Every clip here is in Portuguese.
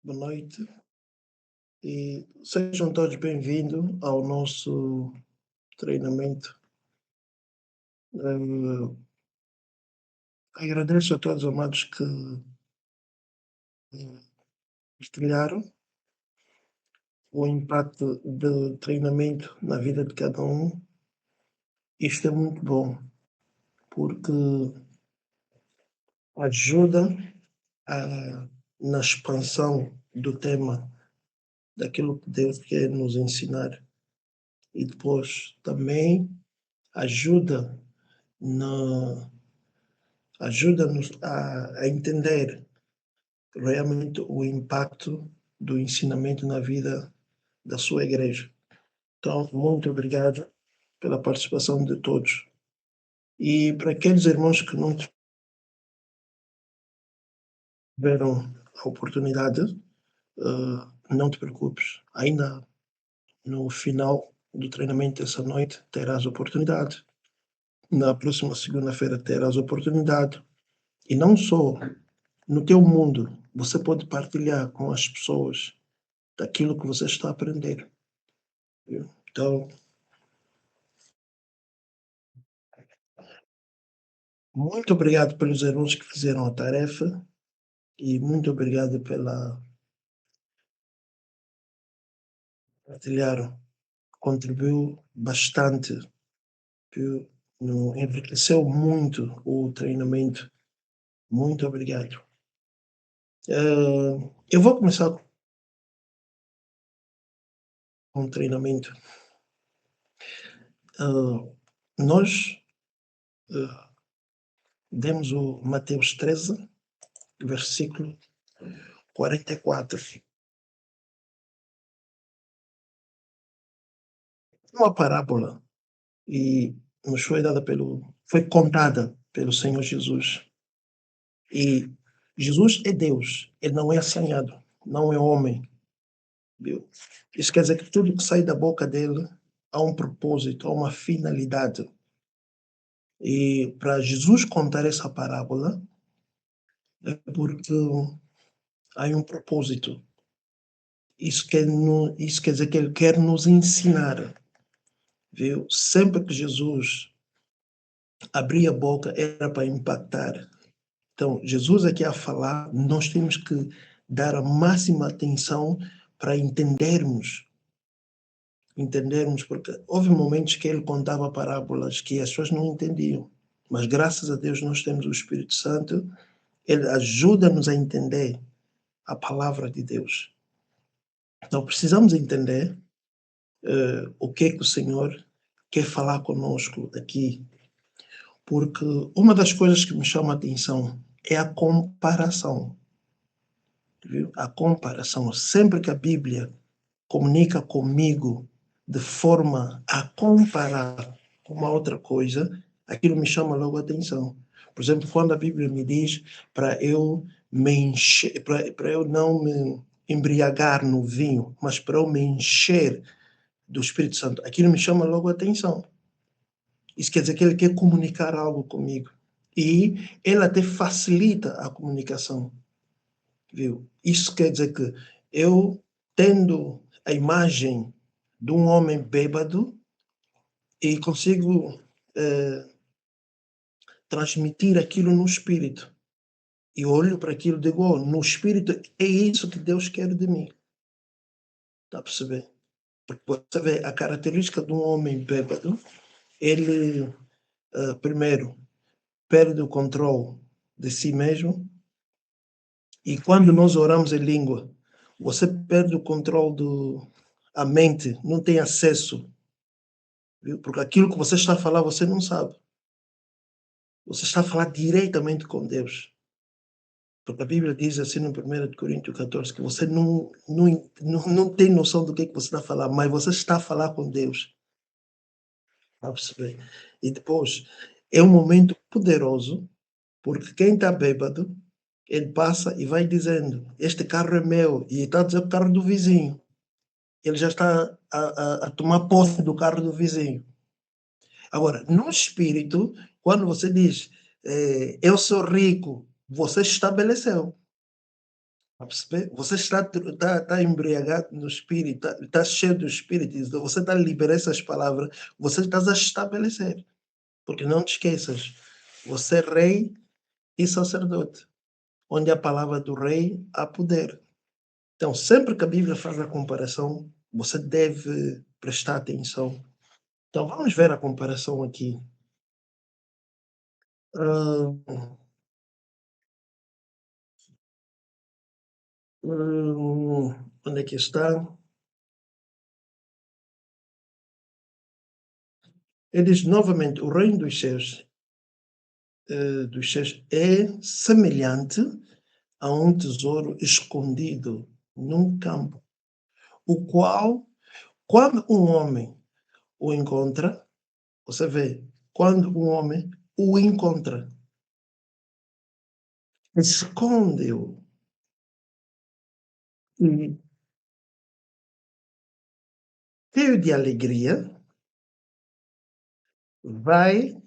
Boa noite e sejam todos bem-vindos ao nosso treinamento. Eh, Agradeço a todos, amados, que partilharam o impacto do treinamento na vida de cada um. Isto é muito bom, porque ajuda na expansão do tema daquilo que Deus quer nos ensinar e depois também ajuda na ajuda-nos a entender realmente o impacto do ensinamento na vida da sua igreja. Então, muito obrigado pela participação de todos. E para aqueles irmãos que não tiveram a oportunidade, não te preocupes, ainda no final do treinamento essa noite terás oportunidade. Na próxima segunda-feira terás oportunidade. E não só no teu mundo, você pode partilhar com as pessoas daquilo que você está a aprender. Viu? Então, muito obrigado pelos irmãos que fizeram a tarefa e muito obrigado pela partilharam. Contribuiu bastante, viu? Enriqueceu muito o treinamento. Muito obrigado. Eu vou começar com o treinamento. Nós demos o Mateus 13, versículo 44. Uma parábola e nos foi contada pelo Senhor Jesus. E Jesus é Deus, ele não é assanhado, não é homem, viu? Isso quer dizer que tudo que sai da boca dele há um propósito, há uma finalidade. E para Jesus contar essa parábola é porque há um propósito. Isso quer dizer que ele quer nos ensinar, viu? Sempre que Jesus abria a boca era para impactar. Então, Jesus aqui a falar, nós temos que dar a máxima atenção para entendermos, porque houve momentos que ele contava parábolas que as pessoas não entendiam, mas graças a Deus nós temos o Espírito Santo, ele ajuda-nos a entender a palavra de Deus. Então, precisamos entender o que é que o Senhor quer falar conosco aqui, porque uma das coisas que me chama a atenção é a comparação. Viu? A comparação. Sempre que a Bíblia comunica comigo de forma a comparar com uma outra coisa, aquilo me chama logo a atenção. Por exemplo, quando a Bíblia me diz para eu me encher, para eu não me embriagar no vinho, mas para eu me encher do Espírito Santo, aquilo me chama logo a atenção. Isso quer dizer que ele quer comunicar algo comigo. E ele até facilita a comunicação. Viu? Isso quer dizer que eu, tendo a imagem de um homem bêbado, e consigo transmitir aquilo no espírito. E olho para aquilo e digo, oh, no espírito é isso que Deus quer de mim. Está a perceber? Porque você vê a característica de um homem bêbado, ele, primeiro, perde o controle de si mesmo, e quando nós oramos em língua, você perde o controle a mente, não tem acesso, viu? Porque aquilo que você está a falar, você não sabe. Você está a falar diretamente com Deus. Porque a Bíblia diz assim no 1 Coríntios 14 que você não tem noção do que você está a falar, mas você está a falar com Deus. Está a perceber? E depois, é um momento poderoso, porque quem está bêbado, ele passa e vai dizendo: Este carro é meu, e está a dizer o carro do vizinho. Ele já está a tomar posse do carro do vizinho. Agora, no espírito, quando você diz, eu sou rico, você estabeleceu. A perceber? Você está embriagado no espírito, está cheio do espírito, então você está a liberar essas palavras, você está a estabelecer. Porque não te esqueças, você é rei e sacerdote. Onde a palavra do rei há poder. Então, sempre que a Bíblia faz a comparação, você deve prestar atenção. Então, vamos ver a comparação aqui. Ah, onde é que está? Ele diz novamente: o reino dos céus é semelhante a um tesouro escondido num campo, o qual, quando um homem o encontra, você vê, quando um homem o encontra, esconde-o e, cheio de alegria, vai,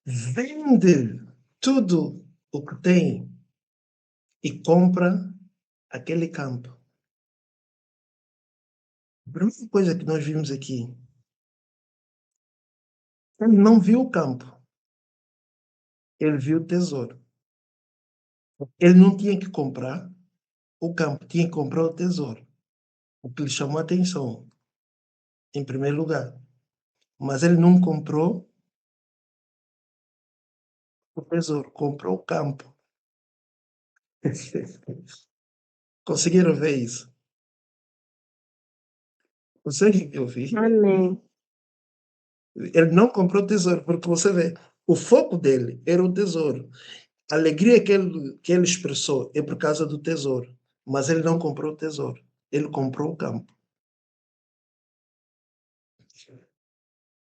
vende tudo o que tem e compra aquele campo. A primeira coisa que nós vimos aqui, ele não viu o campo, ele viu o tesouro. Ele não tinha que comprar o campo, tinha que comprar o tesouro. O que lhe chamou a atenção, em primeiro lugar. Mas ele não comprou o tesouro, comprou o campo. Conseguiram ver isso? Conseguem ouvir? Amém. Ele não comprou o tesouro, porque você vê, o foco dele era o tesouro. A alegria que ele expressou é por causa do tesouro, mas ele não comprou o tesouro, ele comprou o campo.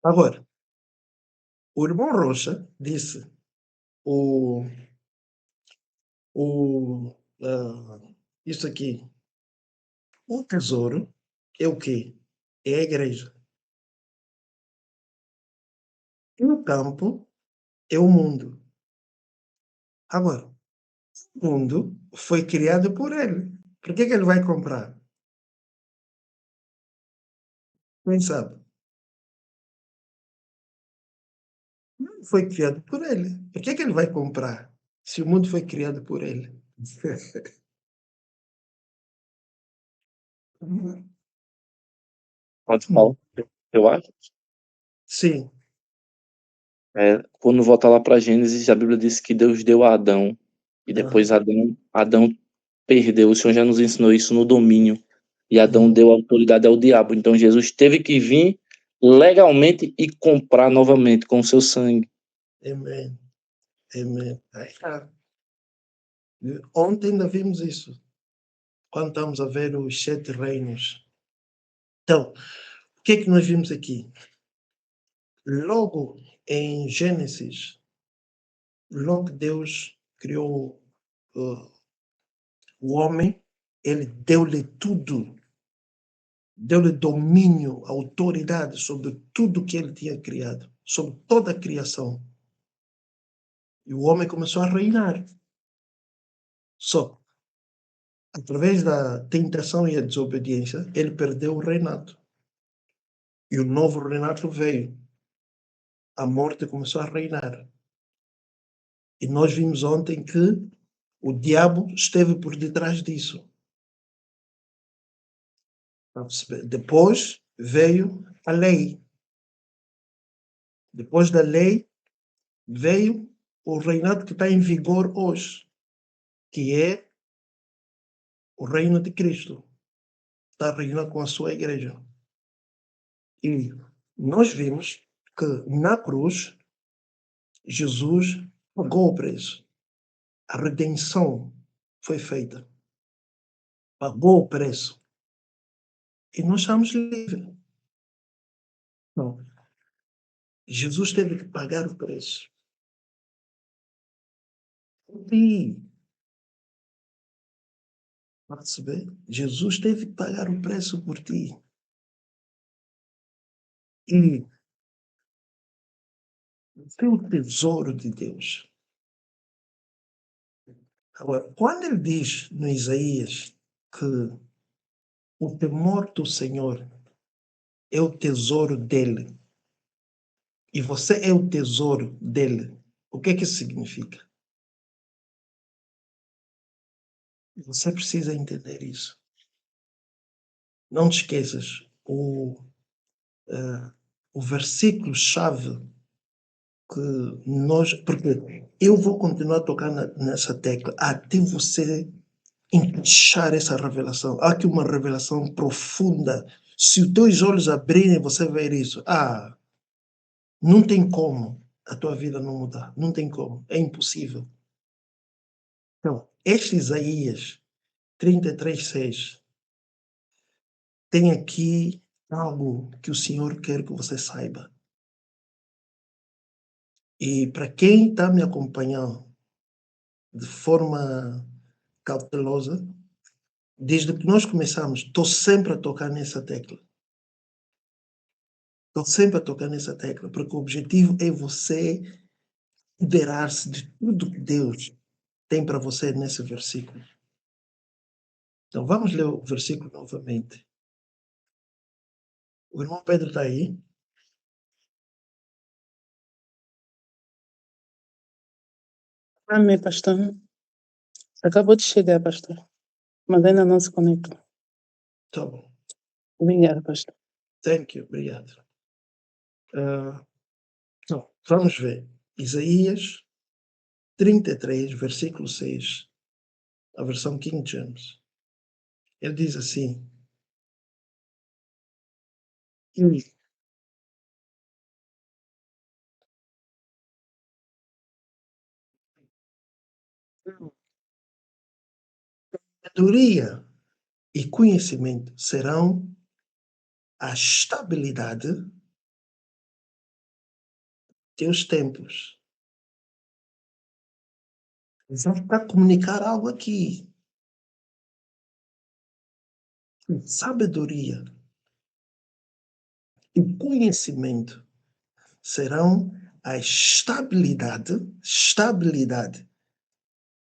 Agora, o irmão Rocha disse, o, isso aqui, o tesouro é o quê? É a igreja. E o campo é o mundo. Agora, o mundo foi criado por ele. Por que ele vai comprar? Quem sabe? Não foi criado por ele. Por que ele vai comprar se o mundo foi criado por ele? Pode falar, eu acho. Sim, Quando volta lá para Gênesis, a Bíblia diz que Deus deu a Adão, e depois aham, Adão perdeu. O Senhor já nos ensinou isso no domínio, e Adão uhum, deu autoridade ao diabo. Então Jesus teve que vir legalmente e comprar novamente com o seu sangue. amém, amém. Ontem ainda vimos isso, quando estamos a ver os 7 reinos. Então, o que é que nós vimos aqui? Logo em Gênesis, logo que Deus criou uh, o homem, ele deu-lhe tudo, deu-lhe domínio, autoridade sobre tudo que ele tinha criado, sobre toda a criação. E o homem começou a reinar. Só, através da tentação e a desobediência, ele perdeu o reinado. E o novo reinado veio. A morte começou a reinar. E nós vimos ontem que o diabo esteve por detrás disso. Depois veio a lei. Depois da lei veio o reinado que está em vigor hoje, que é o reino de Cristo. Está reinando com a sua igreja. E nós vimos que na cruz Jesus pagou o preço. A redenção foi feita. Pagou o preço. E nós estamos livres. Não. Jesus teve que pagar o preço. E, para perceber, Jesus teve que pagar o preço por ti. E o teu tesouro de Deus. Agora, quando ele diz no Isaías que o temor do Senhor é o tesouro dele e você é o tesouro dele, o que é que isso significa? Você precisa entender isso. Não te esqueças, o versículo-chave que nós. Porque eu vou continuar a tocar nessa tecla até você encaixar essa revelação. Há aqui uma revelação profunda. Se os teus olhos abrirem, você ver isso. Não tem como a tua vida não mudar. Não tem como. É impossível. Então, este Isaías 33:6 tem aqui algo que o Senhor quer que você saiba. E para quem está me acompanhando de forma cautelosa, desde que nós começamos, estou sempre a tocar nessa tecla. Estou sempre a tocar nessa tecla, porque o objetivo é você liberar-se de tudo que Deus tem para você nesse versículo. Então vamos ler o versículo novamente. O irmão Pedro está aí? Amém, pastor. Acabou de chegar, pastor. Mas ainda não se conectou. Tá bom. Obrigada, pastor. Thank you. Obrigado. Então, vamos ver. Isaías 33, versículo 6, a versão King James. Ele diz assim: sabedoria e conhecimento serão a estabilidade de teus tempos. Já está a comunicar algo aqui. Sabedoria e conhecimento serão a estabilidade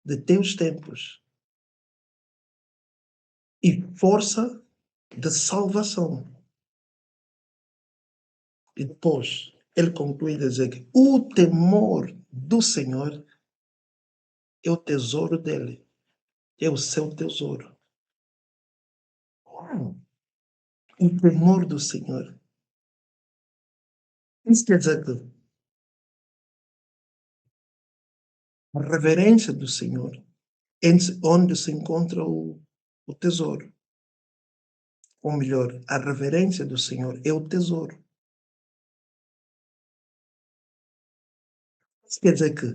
de teus tempos e força de salvação. E depois ele conclui a dizer que o temor do Senhor é o tesouro dele, é o seu tesouro. O temor do Senhor. Isso quer dizer que a reverência do Senhor é onde se encontra o tesouro. Ou melhor, a reverência do Senhor é o tesouro. Isso quer dizer que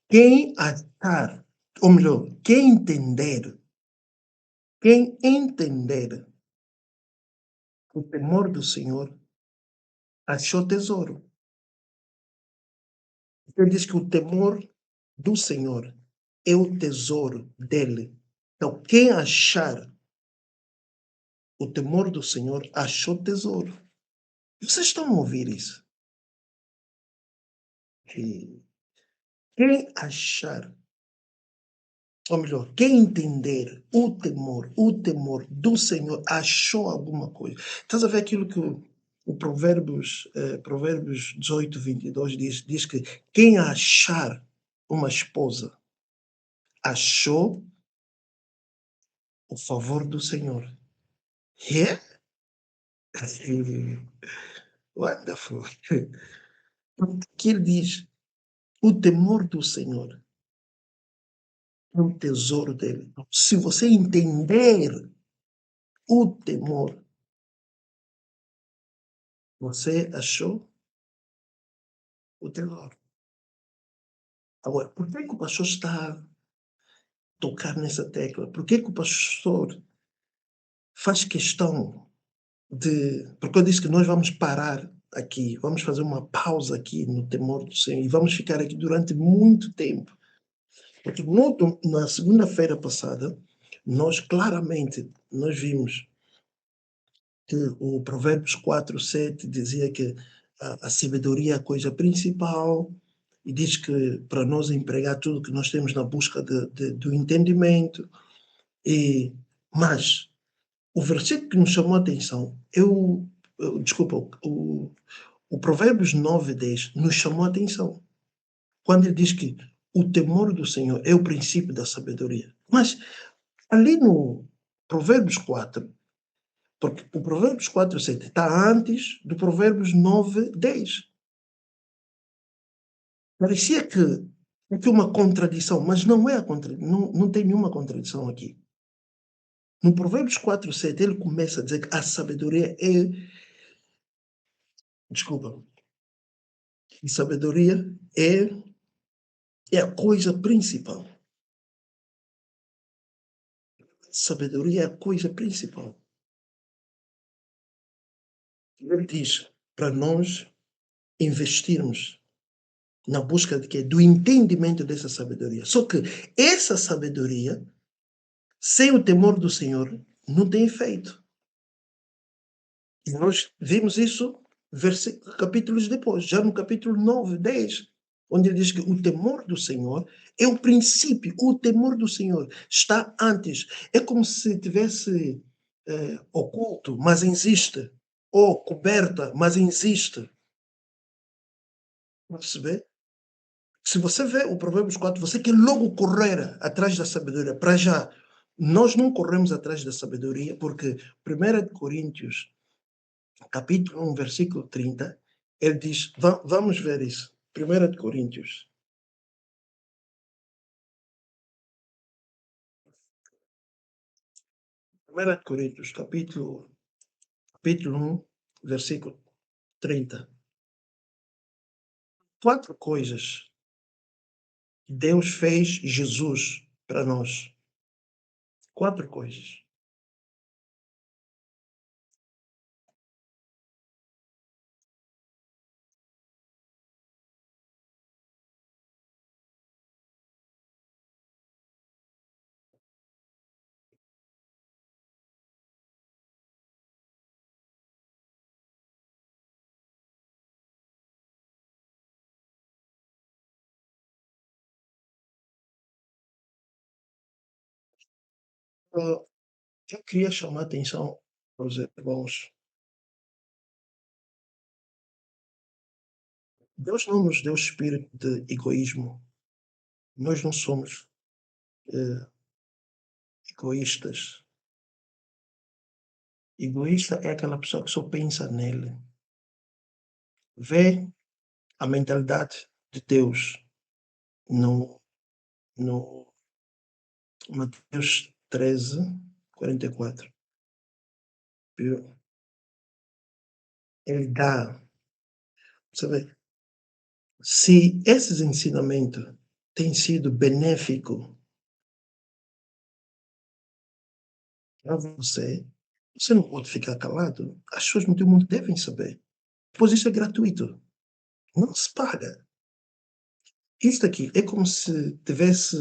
quem achar, ou melhor, quem entender o temor do Senhor, achou tesouro. Ele diz que o temor do Senhor é o tesouro dele. Então, quem achar o temor do Senhor, achou tesouro. Vocês estão a ouvir isso? Que quem achar, ou melhor, quem entender o temor do Senhor, achou alguma coisa. Estás a ver aquilo que o Provérbios 18:22 diz que quem achar uma esposa achou o favor do Senhor. Yeah? Wonderful. Que ele diz, o temor do Senhor é o tesouro dele. Se você entender o temor, você achou o tesouro. Agora, por que o pastor está a tocar nessa tecla? Por que o pastor faz questão de. Porque eu disse que nós vamos parar aqui, vamos fazer uma pausa aqui no temor do Senhor e vamos ficar aqui durante muito tempo. Porque na segunda-feira passada, nós vimos que o Provérbios 4:7 dizia que a sabedoria é a coisa principal, e diz que para nós empregar tudo que nós temos na busca do entendimento. Mas o versículo que nos chamou a atenção, desculpa, o Provérbios 9:10 nos chamou a atenção, quando ele diz que o temor do Senhor é o princípio da sabedoria. Mas ali no Provérbios 4, porque o Provérbios 4:7 está antes do Provérbios 9:10. Parecia que aqui uma contradição, mas não é não tem nenhuma contradição aqui. No Provérbios 4:7 ele começa a dizer que a sabedoria desculpa, a sabedoria é a coisa principal. Sabedoria é a coisa principal. Ele diz para nós investirmos na busca de quê? Do entendimento dessa sabedoria. Só que essa sabedoria, sem o temor do Senhor, não tem efeito. E nós vimos isso capítulos depois, já no capítulo 9, 10, onde ele diz que o temor do Senhor é o princípio, o temor do Senhor está antes. É como se tivesse oculto, mas existe, ou coberta, mas existe. Percebe? Se você vê o Provérbios 4, você quer logo correr atrás da sabedoria. Para já, nós não corremos atrás da sabedoria, porque 1 Coríntios, capítulo 1, versículo 30, ele diz, vamos ver isso. 1 Coríntios. 1 Coríntios, capítulo 1, versículo 30. 4 coisas Deus fez Jesus para nós. 4 coisas. Eu queria chamar a atenção para os irmãos. Deus não nos deu espírito de egoísmo. Nós não somos egoístas. Egoísta é aquela pessoa que só pensa nele. Vê a mentalidade de Deus no Mateus 13:44. Ele dá, sabe? Se esses ensinamentos têm sido benéfico para você, você não pode ficar calado. As pessoas no teu mundo devem saber. Pois isso é gratuito. Não se paga. Isto aqui é como se tivesse.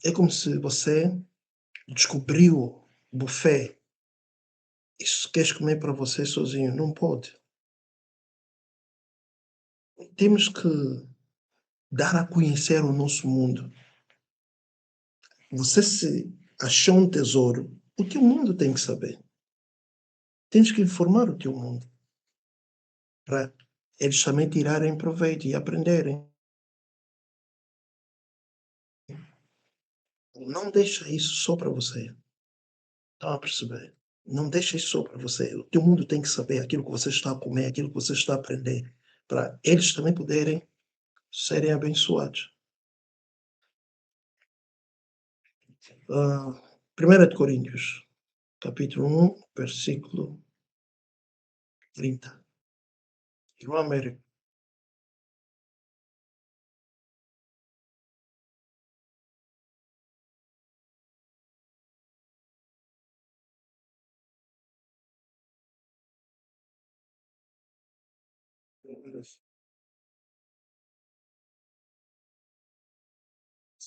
É como se você descobriu buffet. Isso queres comer para você sozinho? Não pode. Temos que dar a conhecer o nosso mundo. Você se achou um tesouro, o teu mundo tem que saber. Tens que informar o teu mundo para eles também tirarem proveito e aprenderem. Não deixa isso só para você. Estão a perceber? Não deixa isso só para você. O teu mundo tem que saber aquilo que você está a comer, aquilo que você está a aprender, para eles também poderem serem abençoados. 1 Coríntios, capítulo 1, versículo 30. Irmão Américo.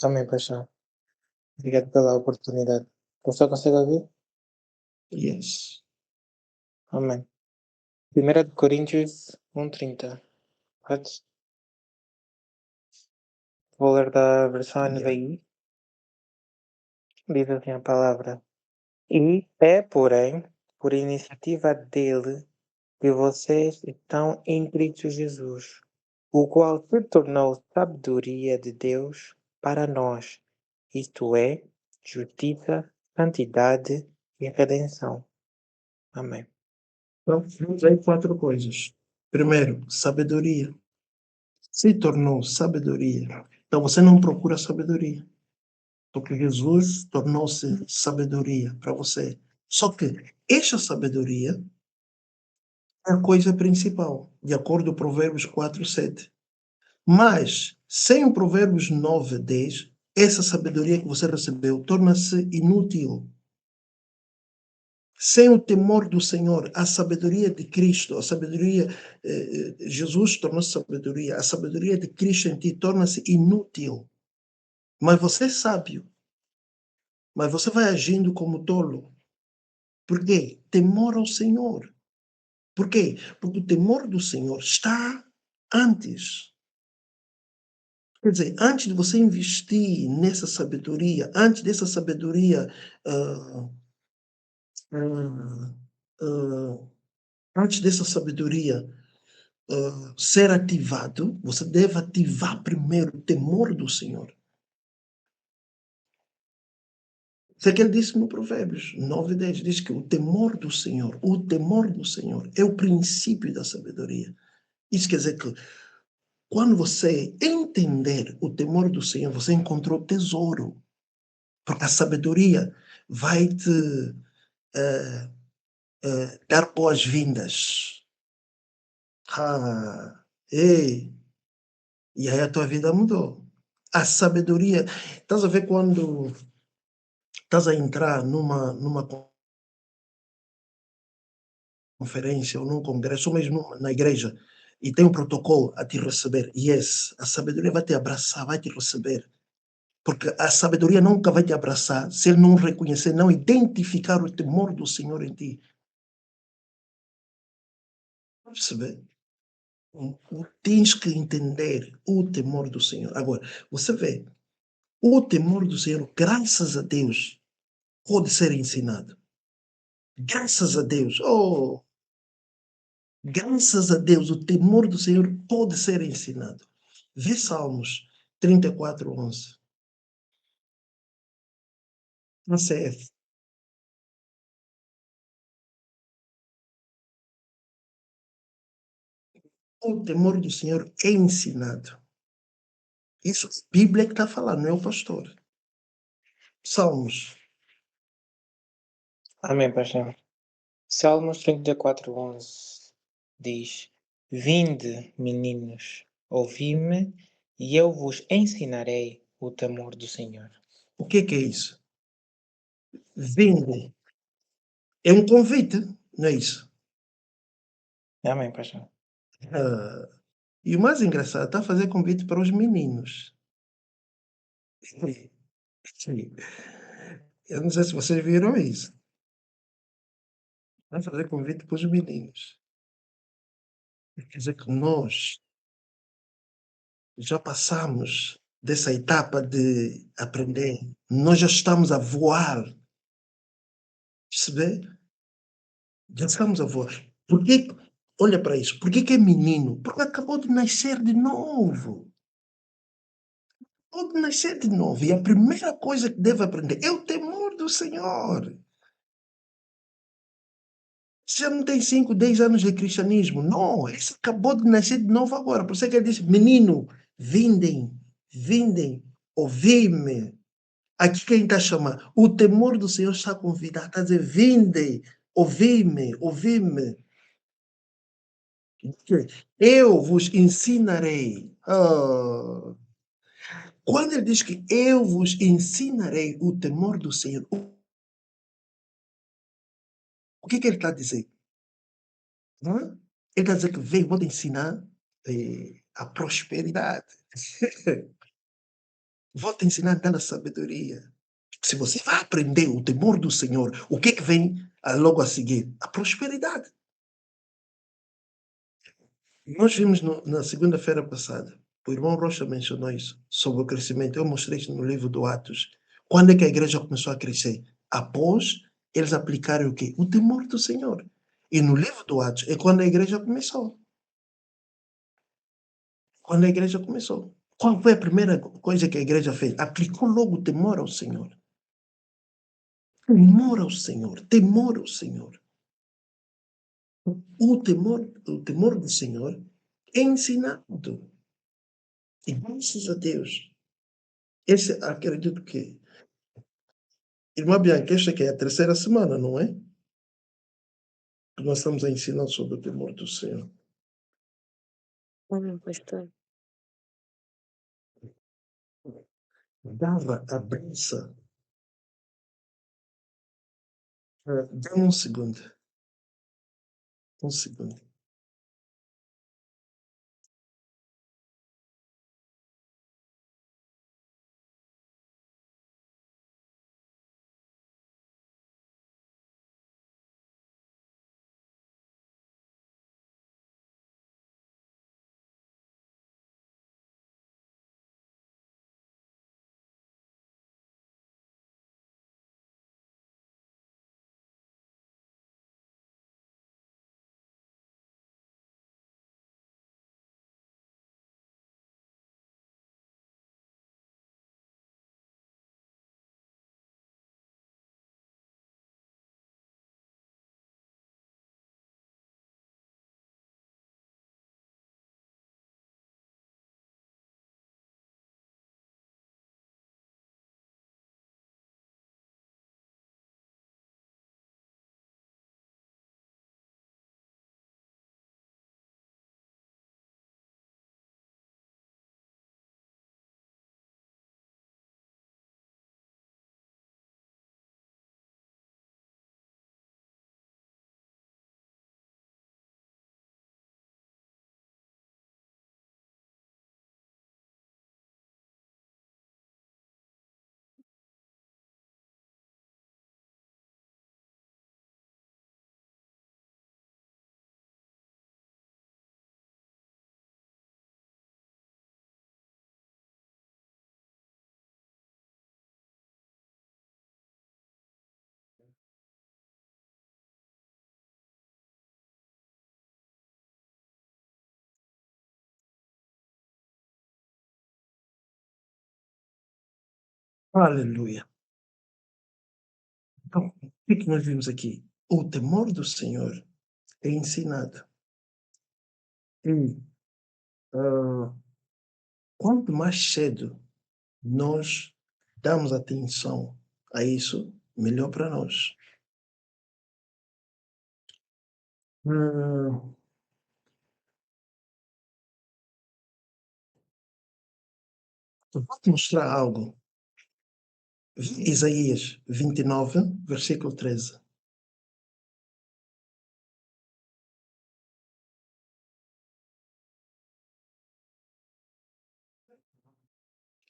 Amém, paixão. Obrigado pela oportunidade. Você consegue ouvir? Yes. Amém. 1 Coríntios 1:30. Pode? Vou ler da versão Yeah. NVI. Diz assim a palavra. E é, porém, por iniciativa dele que vocês estão em Cristo Jesus, o qual se tornou sabedoria de Deus para nós, isto é, justiça, santidade e redenção. Amém. Então, vamos aí 4 coisas. Primeiro, sabedoria. Se tornou sabedoria. Então, você não procura sabedoria. Porque Jesus tornou-se sabedoria para você. Só que esta sabedoria é a coisa principal, de acordo com Provérbios 4:7. Mas, sem o Provérbios 9:10, essa sabedoria que você recebeu torna-se inútil. Sem o temor do Senhor, a sabedoria de Cristo, a sabedoria, Jesus tornou-se sabedoria, a sabedoria de Cristo em ti torna-se inútil. Mas você é sábio. Mas você vai agindo como tolo. Por quê? Temor ao Senhor. Por quê? Porque o temor do Senhor está antes. Quer dizer, antes de você investir nessa sabedoria, antes dessa sabedoria ah, ah, ah, antes dessa sabedoria ser ativado, você deve ativar primeiro o temor do Senhor. Isso é que ele disse no Provérbios 9:10, diz que o temor do Senhor é o princípio da sabedoria. Isso quer dizer que quando você entender o temor do Senhor, você encontrou tesouro. Porque a sabedoria vai te dar boas-vindas. Ah, ei, e aí a tua vida mudou. A sabedoria. Estás a ver quando estás a entrar numa conferência ou num congresso, ou mesmo na igreja, e tem um protocolo a te receber. Yes, a sabedoria vai te abraçar, vai te receber. Porque a sabedoria nunca vai te abraçar se ele não reconhecer, não identificar o temor do Senhor em ti. Perceber? Tens que entender o temor do Senhor. Agora, você vê, o temor do Senhor, graças a Deus, pode ser ensinado. Graças a Deus. Oh, graças a Deus, o temor do Senhor pode ser ensinado. Vê Salmos 34:11. ACF. O temor do Senhor é ensinado. Isso, a Bíblia que está falando, não é o pastor. Salmos. Amém, pastor. Salmos 34:11 diz: Vinde, meninos, ouvi-me, e eu vos ensinarei o temor do Senhor. O que é isso? Vinde. É um convite, não é isso? Amém, pastor. Ah, e o mais engraçado, está a fazer convite para os meninos. Sim. Eu não sei se vocês viram isso. Está a fazer convite para os meninos. Quer dizer que nós já passamos dessa etapa de aprender. Nós já estamos a voar. Perceber? Já estamos a voar. Por que, olha para isso, por que é menino? Porque acabou de nascer de novo. Acabou de nascer de novo. E a primeira coisa que deve aprender é o temor do Senhor. Você já não tem 5, 10 anos de cristianismo. Não, esse acabou de nascer de novo agora. Por isso é que ele disse, menino, vindem, ouvi-me. Aqui quem está chamando? O temor do Senhor está convidado, está a dizer, vindem, ouvi-me. Eu vos ensinarei. Oh. Quando ele diz que eu vos ensinarei o temor do Senhor, o que ele está a dizer? Não é? Ele está a dizer que vem, vou te ensinar a prosperidade. Vou te ensinar a dar a sabedoria. Se você vai aprender o temor do Senhor, o que vem logo a seguir? A prosperidade. Nós vimos na segunda-feira passada O irmão Rocha mencionou isso, sobre o crescimento. Eu mostrei isso no livro do Atos. Quando é que a igreja começou a crescer? Após eles aplicarem o quê? O temor do Senhor. E no livro do Atos é quando a igreja começou. Quando a igreja começou. Qual foi a primeira coisa que a igreja fez? Aplicou logo o temor ao Senhor. Temor ao Senhor. Temor ao Senhor. O temor do Senhor é ensinado. E graças a Deus. Esse, acredito que. Irmã Bianca, esta aqui é a terceira semana, não é? Que nós estamos a ensinar sobre o temor do Senhor. Amém, pastor. Dava a benção. Dá-me um segundo. Um segundo. Aleluia. Então, o que nós vimos aqui? O temor do Senhor é ensinado. E quanto mais cedo nós damos atenção a isso, melhor para nós. Eu vou te mostrar algo. Isaías 29, versículo 13.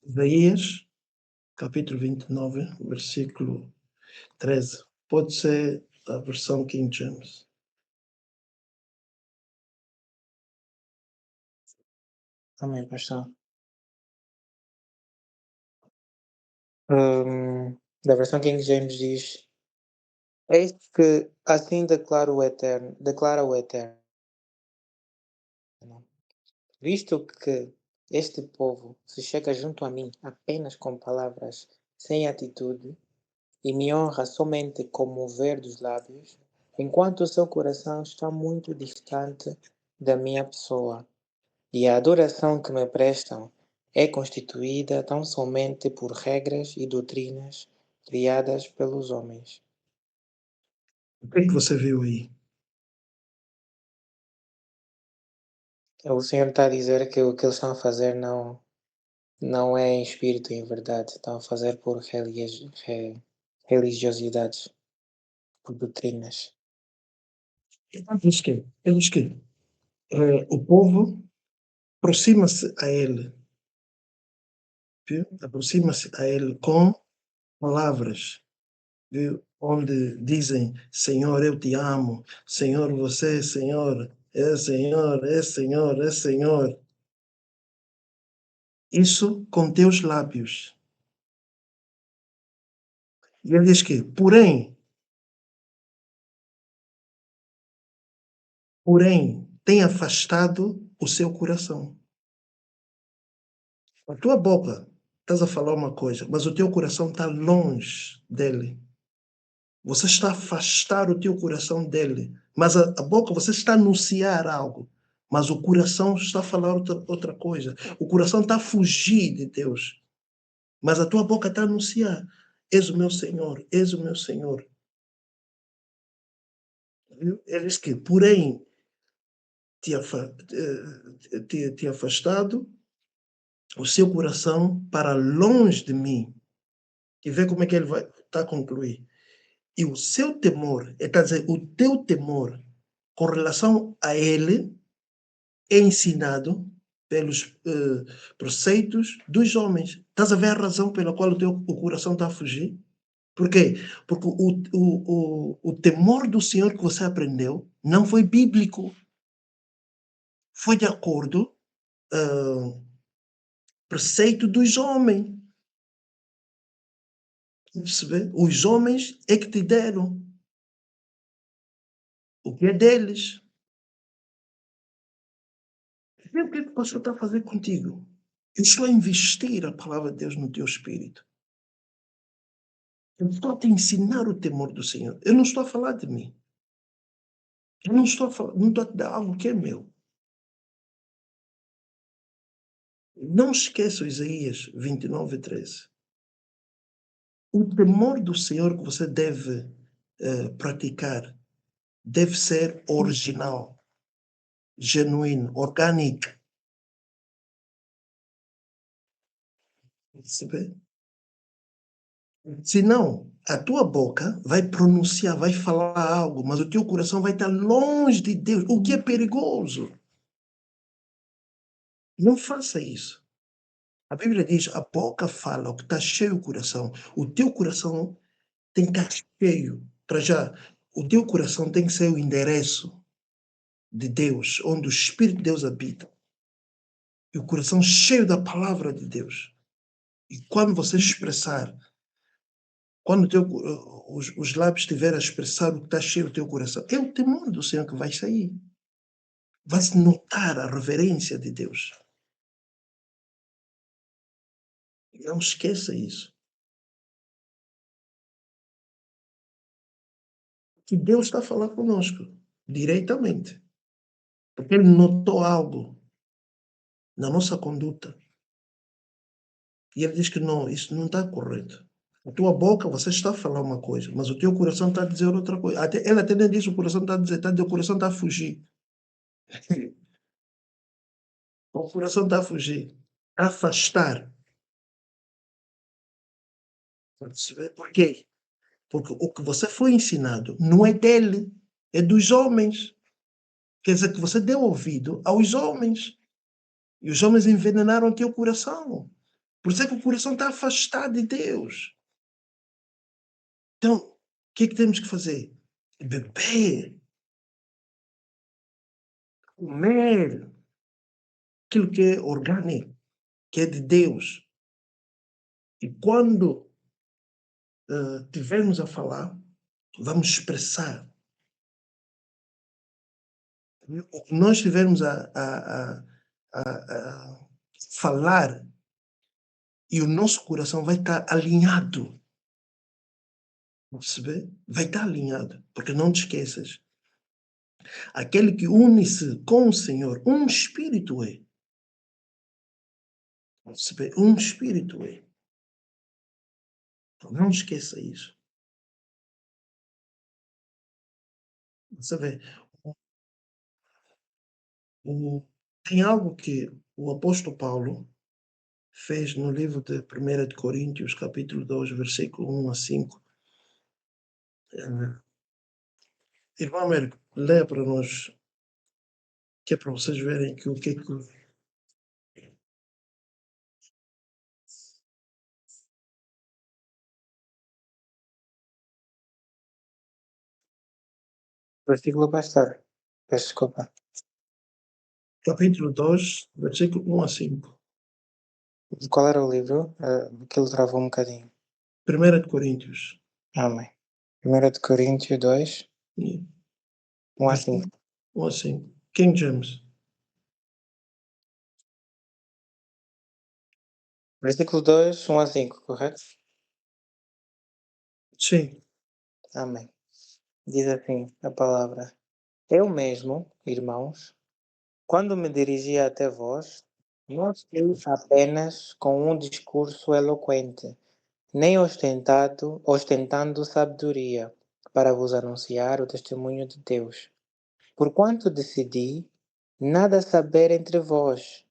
Isaías, capítulo 29, versículo 13. Pode ser a versão King James. Amém, pastor. Da versão King James diz: Eis que assim declara o Eterno, visto que este povo se chega junto a mim apenas com palavras, sem atitude, e me honra somente com mover dos lábios, enquanto o seu coração está muito distante da minha pessoa, e a adoração que me prestam é constituída tão somente por regras e doutrinas criadas pelos homens. O que é que você viu aí? O Senhor está a dizer que o que eles estão a fazer não é em espírito e em verdade, estão a fazer por religiosidades, por doutrinas. Eles que o povo aproxima-se a ele, viu? Aproxima-se a ele com palavras, viu? Onde dizem, Senhor, eu te amo, Senhor, você, Senhor, é Senhor, é Senhor, é Senhor. isso com teus lábios. E ele diz que, porém, tem afastado o seu coração. A tua boca, estás a falar uma coisa, mas o teu coração está longe dele. Você está a afastar o teu coração dele. Mas a boca, você está a anunciar algo. Mas o coração está a falar outra coisa. O coração está a fugir de Deus. Mas a tua boca está a anunciar: és o meu Senhor, és o meu Senhor. Ele diz que, porém, te afastado o seu coração para longe de mim. E vê como é que ele vai a concluir. E o seu temor, está a dizer, o teu temor com relação a ele é ensinado pelos preceitos dos homens. Estás a ver a razão pela qual o coração está a fugir? Por quê? Porque o temor do Senhor que você aprendeu não foi bíblico. Foi de acordo preceito dos homens. Percebe? Os homens é que te deram o que é deles. Vê o que o pastor está a fazer contigo. Eu estou a investir a palavra de Deus no teu espírito. Eu estou a te ensinar o temor do Senhor. Eu não estou a falar de mim. Eu não estou a te dar algo que é meu. Não esqueça Isaías 29:13. O temor do Senhor que você deve praticar deve ser original, genuíno, orgânico. Percebe? Senão, a tua boca vai pronunciar, vai falar algo, mas o teu coração vai estar longe de Deus, o que é perigoso. Não faça isso. A Bíblia diz: a boca fala o que está cheio o coração. O teu coração tem que estar cheio. Para já, o teu coração tem que ser o endereço de Deus, onde o Espírito de Deus habita. E o coração cheio da palavra de Deus. E quando você expressar, quando os lábios estiverem a expressar o que está cheio do teu coração, é o temor do Senhor que vai sair. Vai-se notar a reverência de Deus. Não esqueça isso. Que Deus está a falar conosco, diretamente. Porque Ele notou algo na nossa conduta. E Ele diz que não, isso não está correto. A tua boca, você está a falar uma coisa, mas o teu coração está a dizer outra coisa. Ele até nem diz o coração está a dizer, o coração está a fugir. O coração está a fugir. A afastar. Por quê? Porque o que você foi ensinado não é dele, é dos homens. Quer dizer que você deu ouvido aos homens. E os homens envenenaram o teu coração. Por isso é que o coração está afastado de Deus. Então, o que é que temos que fazer? Beber. Comer. Aquilo que é orgânico, que é de Deus. E quando tivermos a falar, vamos expressar. O que nós tivermos a falar e o nosso coração vai estar alinhado. Perceber? Vai estar alinhado. Porque não te esqueças. Aquele que une-se com o Senhor, um espírito é. Perceber? Um espírito é. Então, não esqueça isso. Você vê, tem algo que o apóstolo Paulo fez no livro de 1 de Coríntios, capítulo 2, versículo 1 a 5. Irmão Américo, leia para nós, que é para vocês verem que o que é que... Versículo pastor. Peço desculpa. Capítulo 2, versículo 1 a 5. Qual era o livro? Aquilo travou um bocadinho. 1 de Coríntios. Amém. 1 de Coríntios 2, E 1 a 5. ou assim, King James. Versículo 2, 1 a 5, correto? Sim. Amém. Diz assim a palavra: Eu mesmo, irmãos, quando me dirigia até vós, não fui apenas com um discurso eloquente, nem ostentando sabedoria, para vos anunciar o testemunho de Deus. Porquanto decidi nada saber entre vós,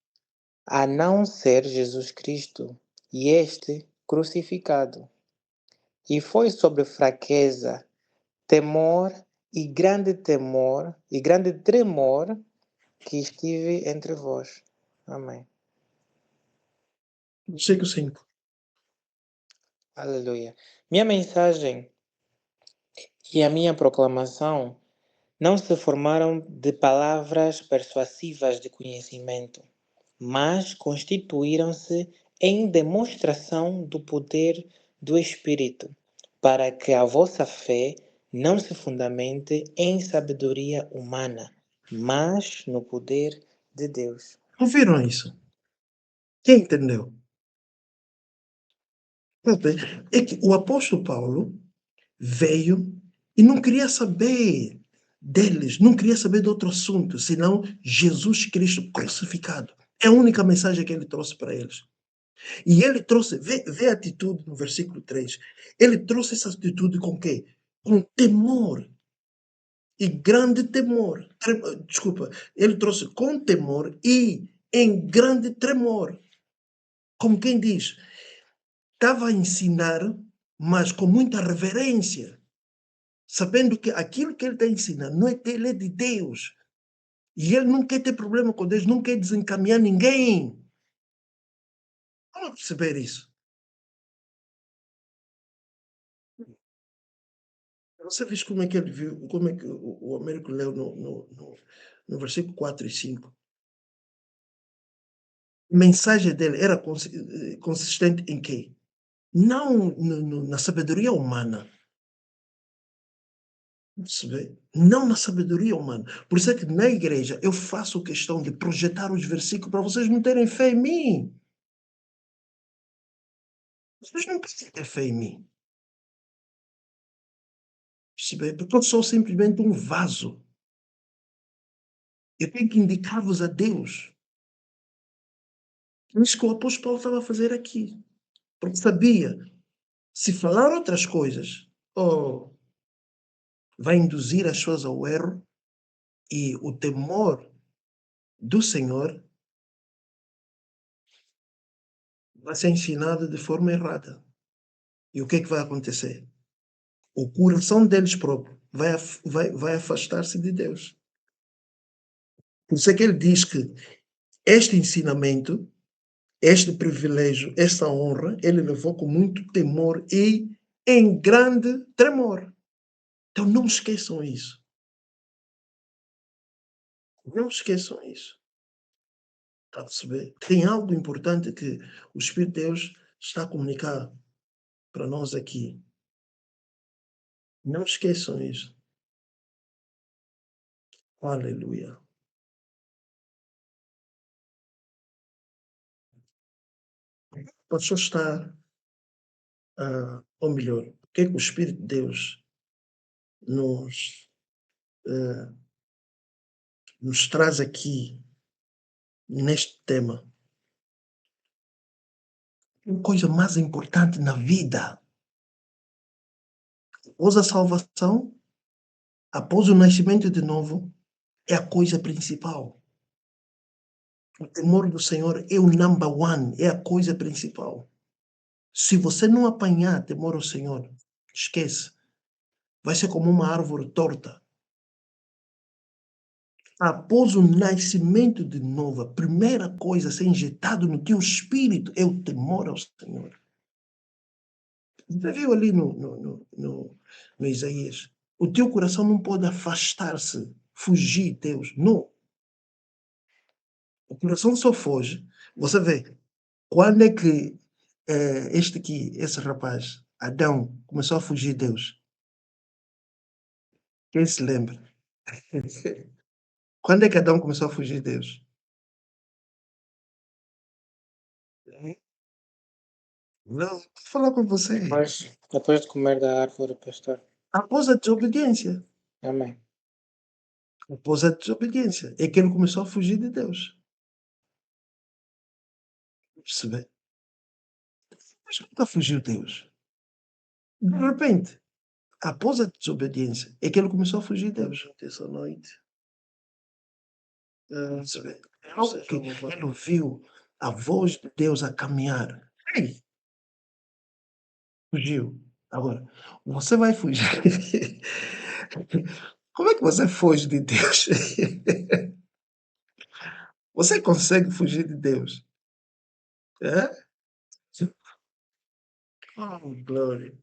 a não ser Jesus Cristo, e este crucificado. E foi sobre fraqueza, temor e grande tremor que estive entre vós. Amém. Versículo 5. Aleluia. Minha mensagem e a minha proclamação não se formaram de palavras persuasivas de conhecimento, mas constituíram-se em demonstração do poder do Espírito, para que a vossa fé não se fundamente em sabedoria humana, mas no poder de Deus. Ouviram isso? Quem entendeu? É que o apóstolo Paulo veio e não queria saber deles, não queria saber de outro assunto, senão Jesus Cristo crucificado. É a única mensagem que ele trouxe para eles. E ele trouxe, vê a atitude no versículo 3. Ele trouxe essa atitude com quê? Com temor. E grande temor. Desculpa, ele trouxe com temor e em grande tremor. Como quem diz, estava a ensinar, mas com muita reverência, sabendo que aquilo que ele está ensinando não é dele, é de Deus. E ele não quer ter problema com Deus, não quer desencaminhar ninguém. Vamos perceber isso. Você viu como é que ele viu, como é que o Américo leu no versículo 4 e 5. A mensagem dele era consistente em quê? Não na sabedoria humana. Percebe? Não na sabedoria humana. Por isso é que na igreja eu faço questão de projetar os versículos para vocês não terem fé em mim. Vocês não precisam ter fé em mim. Percebe? Porque eu sou simplesmente um vaso. Eu tenho que indicar-vos a Deus. Isso que o apóstolo Paulo estava a fazer aqui. Porque sabia, se falar outras coisas, oh, vai induzir as pessoas ao erro e o temor do Senhor vai ser ensinado de forma errada. E o que é que vai acontecer? O coração deles próprio vai afastar-se de Deus. Por isso é que ele diz que este ensinamento, este privilégio, esta honra, ele levou com muito temor e em grande tremor. Então não esqueçam isso. Não esqueçam isso. Está a perceber? Tem algo importante que o Espírito de Deus está a comunicar para nós aqui. Não esqueçam isso. Aleluia. O pastor está, ou melhor, o que é que o Espírito de Deus nos, ah, nos traz aqui neste tema? A coisa mais importante na vida, após a salvação, após o nascimento de novo, é a coisa principal. O temor do Senhor é o number one, é a coisa principal. Se você não apanhar temor ao Senhor, esquece. Vai ser como uma árvore torta. Após o nascimento de novo, a primeira coisa a ser injetado no teu espírito é o temor ao Senhor. Você viu ali no Isaías? O teu coração não pode afastar-se, fugir de Deus. Não. O coração só foge. Você vê, Quando é que este aqui, esse rapaz, Adão, começou a fugir de Deus? Quem se lembra? Quando é que Adão começou a fugir de Deus? Não, estou a falar com você. Depois de comer da árvore, pastor. Após a desobediência. Amém. Após a desobediência. É que ele começou a fugir de Deus. Percebe? Mas nunca fugiu de Deus. De repente, após a desobediência, é que ele começou a fugir de Deus. Essa noite. Percebe? Que ele ouviu a voz de Deus a caminhar. Ei! Fugiu. Agora, você vai fugir. Como é que você foge de Deus? Você consegue fugir de Deus? É? Oh, glória.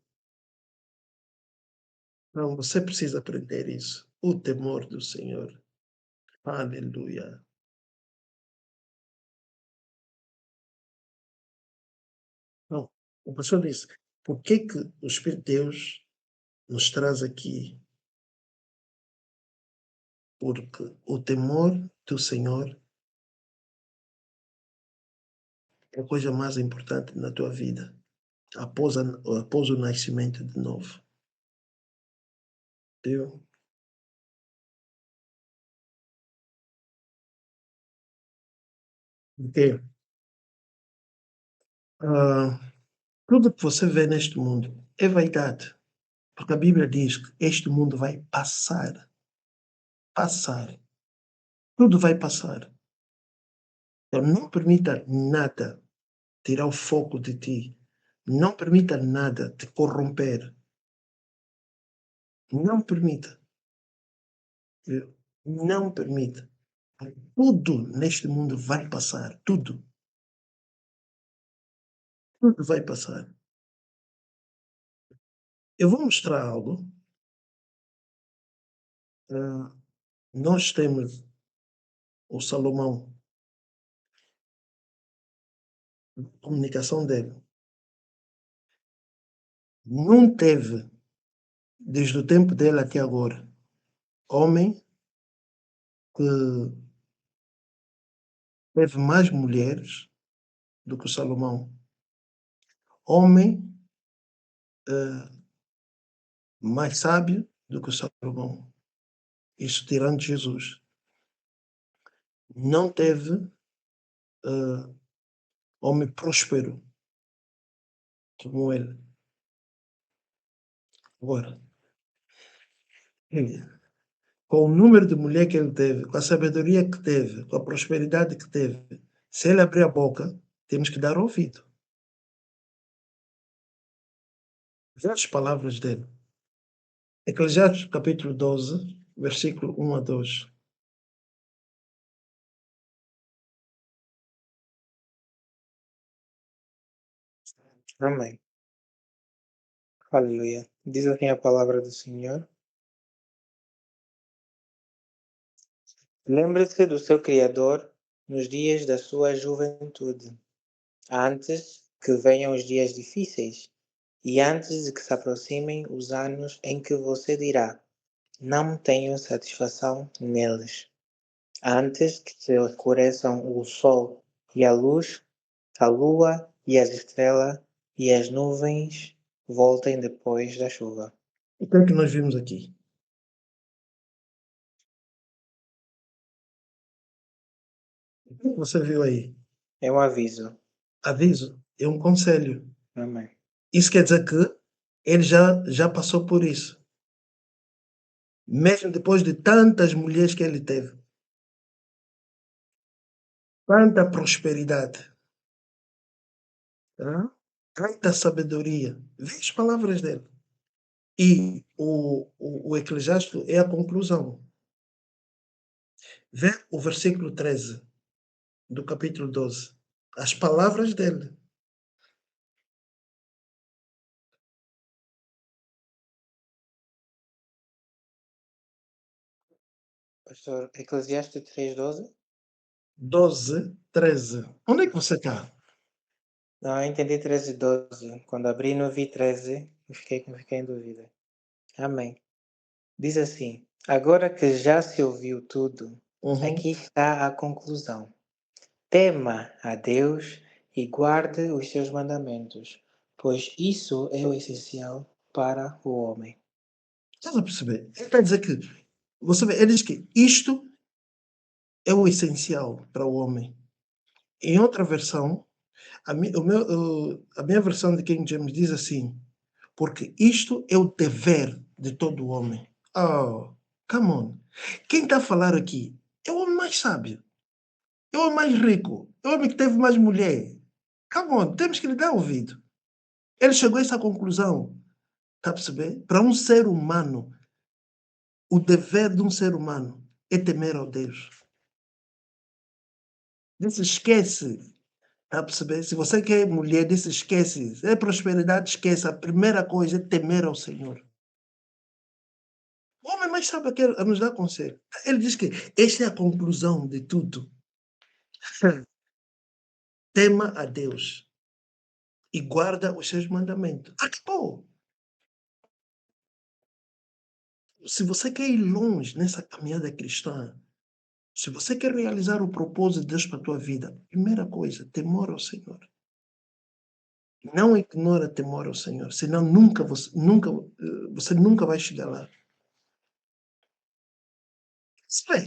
Não, você precisa aprender isso. O temor do Senhor. Aleluia. Não, o pastor disse, por que que o Espírito de Deus nos traz aqui? Porque o temor do Senhor é a coisa mais importante na tua vida, após o nascimento de novo. Viu? Porque tudo que você vê neste mundo é vaidade. Porque a Bíblia diz que este mundo vai passar. Passar. Tudo vai passar. Então não permita nada tirar o foco de ti. Não permita nada te corromper. Não permita. Viu? Não permita. Tudo neste mundo vai passar. Tudo. Tudo vai passar. Eu vou mostrar algo. Nós temos o Salomão, a comunicação dele. Não teve, desde o tempo dele até agora, homem que teve mais mulheres do que o Salomão. Homem mais sábio do que o Salomão. Isso tirando Jesus. Não teve homem próspero como ele. Agora, com o número de mulher que ele teve, com a sabedoria que teve, com a prosperidade que teve, se ele abrir a boca, temos que dar ouvido. Veja as palavras dele. Eclesiastes capítulo 12, versículo 1 a 2. Amém. Aleluia. Diz assim a palavra do Senhor. Lembre-se do seu Criador nos dias da sua juventude, antes que venham os dias difíceis e antes de que se aproximem os anos em que você dirá: não tenho satisfação neles. Antes que se escureçam o sol e a luz, a lua e as estrelas e as nuvens voltem depois da chuva. O que é que nós vimos aqui? O que você viu aí? É um aviso. Aviso, é um conselho. Amém. Isso quer dizer que ele já passou por isso. Mesmo depois de tantas mulheres que ele teve. Tanta prosperidade. Tanta sabedoria. Vê as palavras dele. E o Eclesiastes é a conclusão. Vê o versículo 13 do capítulo 12. As palavras dele. Pastor, Eclesiastes 3:12. 12, 13. Onde é que você está? Não, eu entendi 13 e 12. Quando abri não vi 13, eu fiquei em dúvida. Amém. Diz assim: agora que já se ouviu tudo, Uhum. aqui está a conclusão. Tema a Deus e guarde os seus mandamentos, pois isso é o essencial para o homem. Estás a perceber? Ele está a dizer que, você vê, ele diz que isto é o essencial para o homem. Em outra versão, a minha versão de King James diz assim, porque isto é o dever de todo homem. Oh, come on. Quem está a falar aqui é o homem mais sábio, é o homem mais rico, é o homem que teve mais mulher. Come on, temos que lhe dar ouvido. Ele chegou a essa conclusão, está a perceber? Para um ser humano, o dever de um ser humano é temer ao Deus. Disse, esquece. Está a perceber? Se você quer mulher, disse, esquece. É prosperidade, esquece. A primeira coisa é temer ao Senhor. O homem mais sábio quer nos dar conselho. Ele diz que esta é a conclusão de tudo. Tema a Deus e guarda os seus mandamentos. Acabou. Se você quer ir longe nessa caminhada cristã, se você quer realizar o propósito de Deus para a tua vida, primeira coisa, temor ao Senhor. Não ignora temor ao Senhor, senão você nunca vai chegar lá.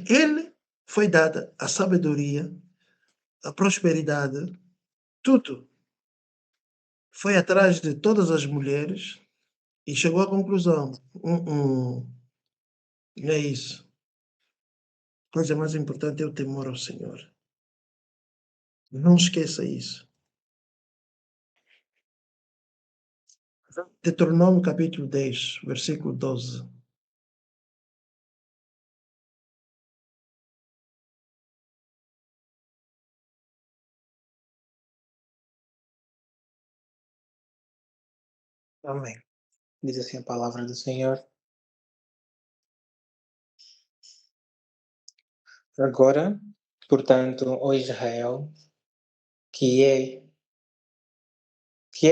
Ele foi dada a sabedoria, a prosperidade, tudo. Foi atrás de todas as mulheres e chegou à conclusão: não é isso. A coisa mais importante é o temor ao Senhor. Não esqueça isso. Deuteronômio capítulo 10, versículo 12. Amém. Diz assim a palavra do Senhor. Agora, portanto, ó Israel, que é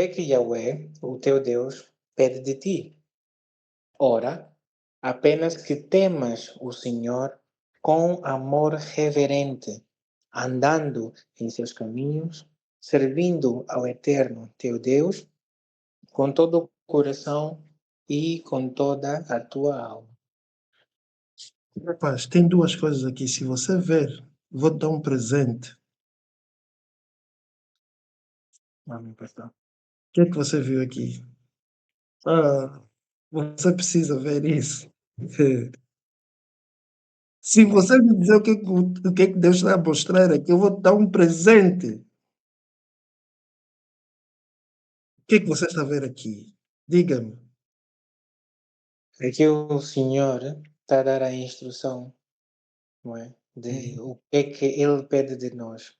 que Yahweh, o teu Deus, pede de ti. Ora, apenas que temas o Senhor com amor reverente, andando em seus caminhos, servindo ao Eterno teu Deus, com todo o coração e com toda a tua alma. Rapaz, tem duas coisas aqui. Se você ver, vou te dar um presente. Amém, pastor. O que é que você viu aqui? Ah, você precisa ver isso. Se você me dizer o que é que Deus está a mostrar aqui, eu vou te dar um presente. O que é que você está a ver aqui? Diga-me. Aqui o Senhor está a dar a instrução, não é? De o que é que Ele pede de nós.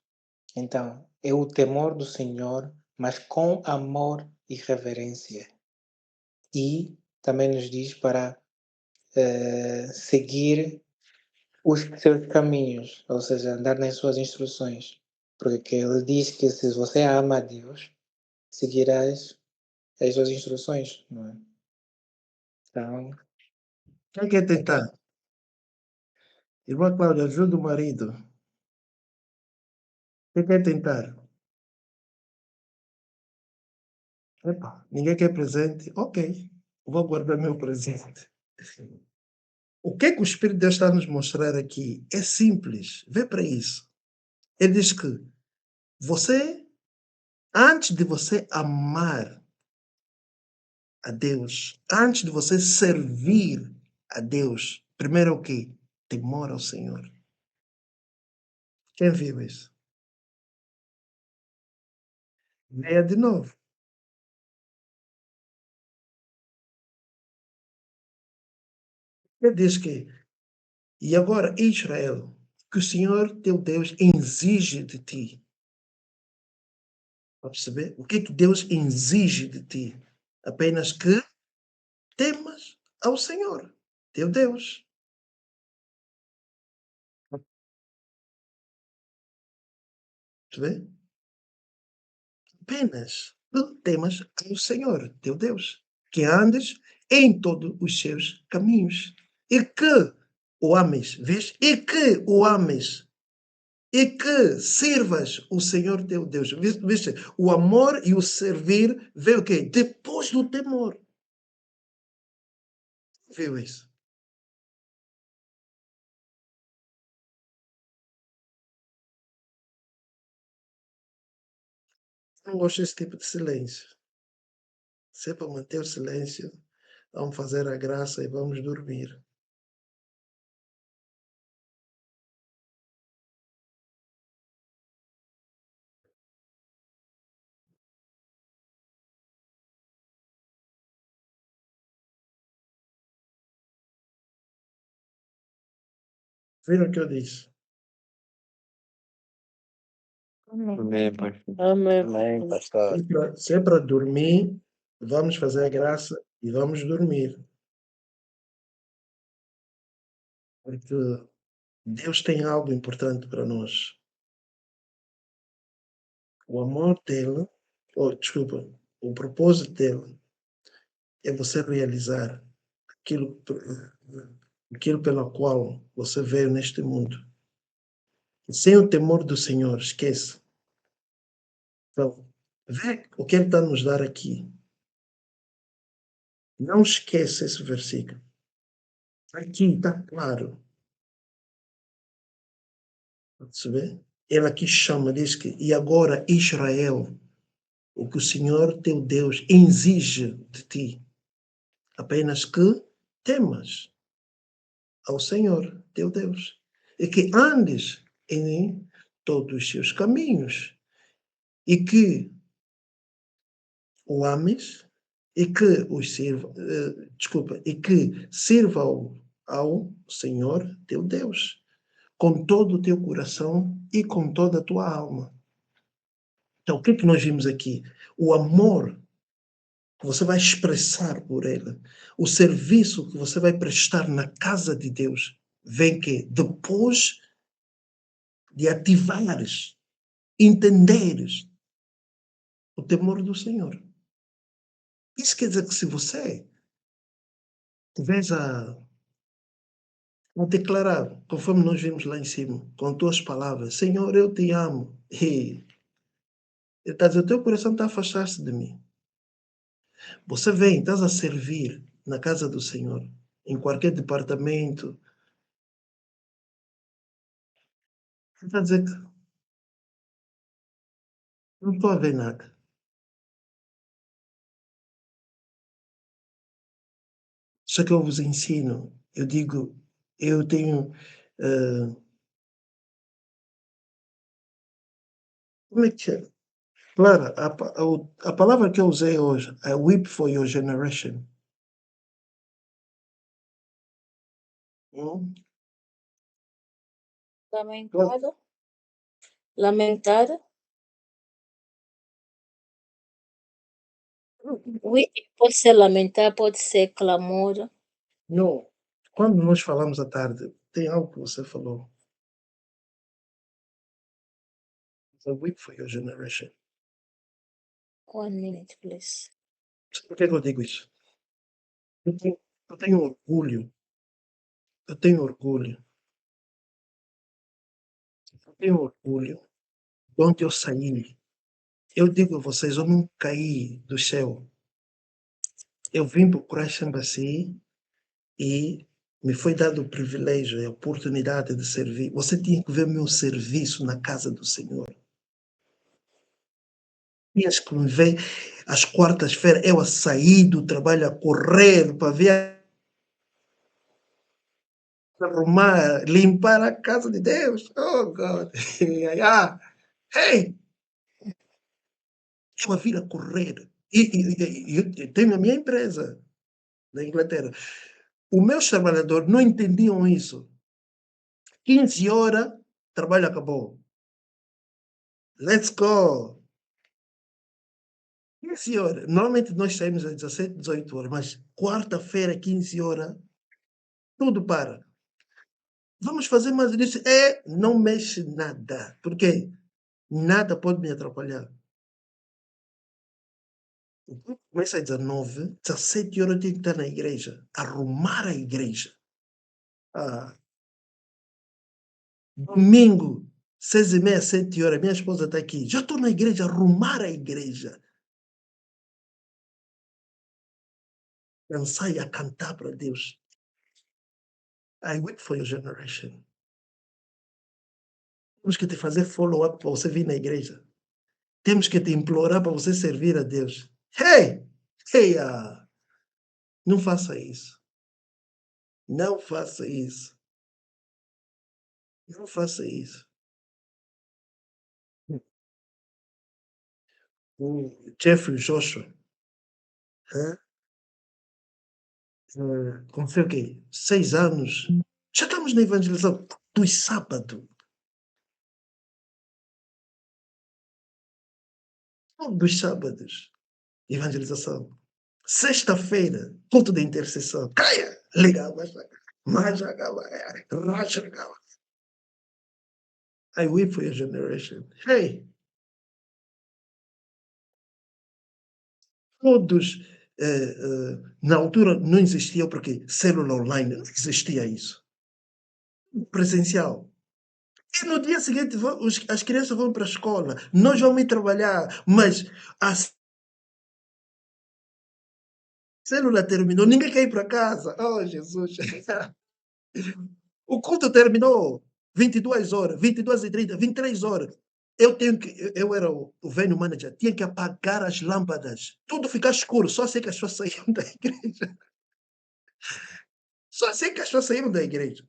Então, é o temor do Senhor, mas com amor e reverência. E também nos diz para seguir os seus caminhos, ou seja, andar nas suas instruções. Porque Ele diz que se você ama a Deus, seguirás as suas instruções, não é? Então, Quem quer tentar? Irmã Cláudia, ajuda o marido. Quem quer tentar? Epa, ninguém quer presente? Ok, vou guardar meu presente. O que é que o Espírito de Deus está a nos mostrar aqui? É simples, vê para isso. Ele diz que você, antes de você amar a Deus, antes de você servir a Deus, primeiro é o quê? Temor ao Senhor. Quem viu isso? Leia de novo. Ele diz que, e agora, Israel, que o Senhor teu Deus exige de ti. Para perceber? O que é que Deus exige de ti? Apenas que temas ao Senhor, teu Deus. Perceber? apenas que temas ao Senhor, teu Deus, que andes em todos os seus caminhos e que o ames, vês? E que o ames e que sirvas o Senhor teu Deus. Viste? O amor e o servir veio o quê? Depois do temor. Viu isso? Não gosto desse tipo de silêncio. Se é para manter o silêncio, vamos fazer a graça e vamos dormir. Viram o que eu disse? Amém, pastor. Amém. Amém, pastor. Se é para dormir, vamos fazer a graça e vamos dormir. Porque Deus tem algo importante para nós. O amor dele, desculpa, o propósito dele é você realizar aquilo, aquilo pelo qual você veio neste mundo. Sem o temor do Senhor, esquece. Então, vê o que ele está a nos dar aqui. Não esquece esse versículo. Aqui está claro. Percebe? Ele aqui chama, diz que, e agora Israel, o que o Senhor teu Deus exige de ti, apenas que temas ao Senhor teu Deus e que andes em todos os seus caminhos e que o ames e que os sirva, e que sirva ao Senhor teu Deus com todo o teu coração e com toda a tua alma. Então, o que é que nós vimos aqui? O amor que você vai expressar por ele, o serviço que você vai prestar na casa de Deus, vem que depois de ativares, entenderes o temor do Senhor. Isso quer dizer que se você tiveres a declarar, conforme nós vimos lá em cima, com tuas palavras, Senhor, eu te amo. E ele está a dizer, o teu coração está a afastar-se de mim. Você vem, estás a servir na casa do Senhor, em qualquer departamento. Ele está a dizer que não estou a ver nada. Só que eu vos ensino, eu digo, eu tenho. Como é que é? Claro, a palavra que eu usei hoje, I weep for your generation. Hum? Lamentado. Lamentar. Oui, pode ser lamentar, pode ser clamor. Não. Quando nós falamos à tarde, tem algo que você falou. I weep for your generation. 1 minute, please. Por que eu digo isso? Eu tenho orgulho. Eu tenho orgulho. Eu tenho orgulho de onde eu saí. Eu digo a vocês, eu não caí do céu. Eu vim para o Christ Embassy e me foi dado o privilégio e a oportunidade de servir. Você tinha que ver meu serviço na casa do Senhor. Tinhas que me ver às quartas-feiras, eu a sair do trabalho, a correr para ver, arrumar, limpar a casa de Deus. Oh, God. Hey! Eu a vir a correr. E eu tenho a minha empresa na Inglaterra. Os meus trabalhadores não entendiam isso. 15 horas, trabalho acabou. Let's go! 15 horas. Normalmente nós saímos às 17, 18 horas, mas quarta-feira, 15 horas, tudo para. Vamos fazer mais isso. Não mexe nada. Porque nada pode me atrapalhar. Começa às 19, 17 horas eu tenho que estar na igreja, arrumar a igreja. Domingo, 6h30, 7 horas, minha esposa está aqui. Já estou na igreja, arrumar a igreja. Dançar e a cantar para Deus. I wait for your generation. Temos que te fazer follow-up para você vir na igreja. Temos que te implorar para você servir a Deus. Hey! Hey! Não faça isso. Não faça isso. Não faça isso. O Jeffrey Joshua, com sei o quê? 6 anos. Já estamos na evangelização dos sábados. Dos sábados. Evangelização. Sexta-feira, culto de intercessão. Caia! Ligava, majagava, rachagava. I weep for your generation. Hey! Todos, na altura não existia, porque célula online, não existia isso. Presencial. E no dia seguinte, as crianças vão para a escola, nós vamos ir trabalhar, mas a célula terminou, ninguém quer ir para casa. Oh, Jesus! O culto terminou 22 horas, 22h30, 23 horas. Eu era o venue manager, tinha que apagar as lâmpadas, tudo ficar escuro, só sei que as pessoas saíram da igreja. Só sei que as pessoas saíram da igreja.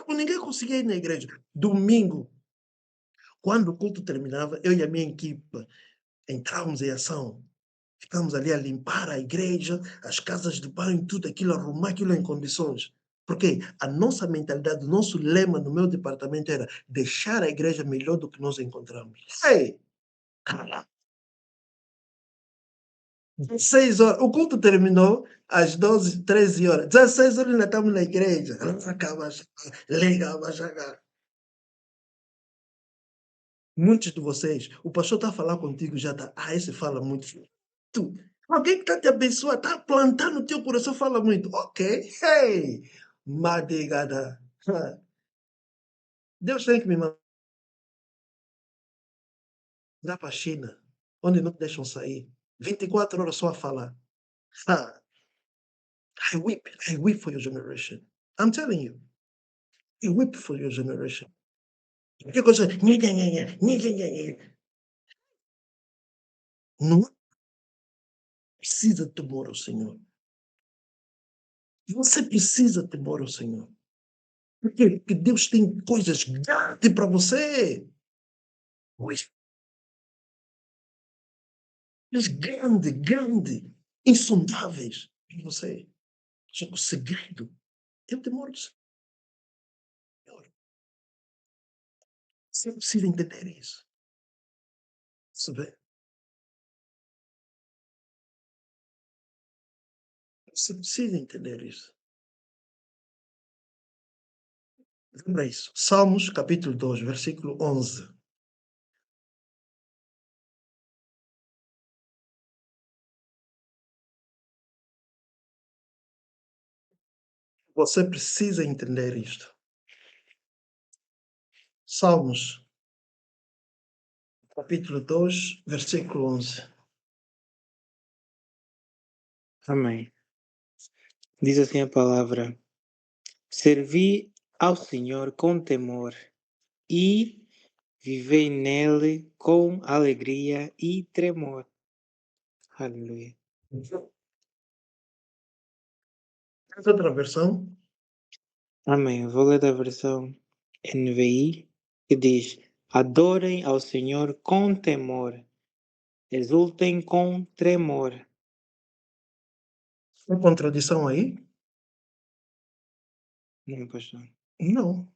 Ninguém conseguia ir na igreja. Domingo, quando o culto terminava, eu e a minha equipa entrávamos em ação. Ficamos ali a limpar a igreja, as casas de banho, tudo aquilo, arrumar aquilo em condições. Porque a nossa mentalidade, o nosso lema no meu departamento era deixar a igreja melhor do que nós encontramos. Ei! 16 horas. O culto terminou às 12, 13 horas. 16 horas ainda estamos na igreja. Ligava, chegar. Muitos de vocês, o pastor está a falar contigo, já está. Esse fala muito. Tu, alguém que está te abençoando, está plantando no teu coração, fala muito. Ok. Hey! Madigada. Deus tem que me mandar para a China, onde não deixam sair. 24 horas só a falar. I weep for your generation. I'm telling you. I weep for your generation. Que coisa. Não precisa temor ao Senhor. Você precisa temor ao Senhor. Por quê? Porque Deus tem coisas grandes para você. Coisas grandes, insondáveis para você. Só que o segredo é o temor do Senhor. Você precisa entender isso. Sabe? Você precisa entender isso. Lembra isso. Salmos, capítulo 2, versículo 11. Você precisa entender isto. Salmos, capítulo 2, versículo 11. Amém. Diz assim a palavra: servi ao Senhor com temor e vivei nele com alegria e tremor. Aleluia. Essa outra versão? Amém. Vou ler da versão NVI, que diz: adorem ao Senhor com temor, exultem com tremor. Tem contradição aí? Não, pastor. Não.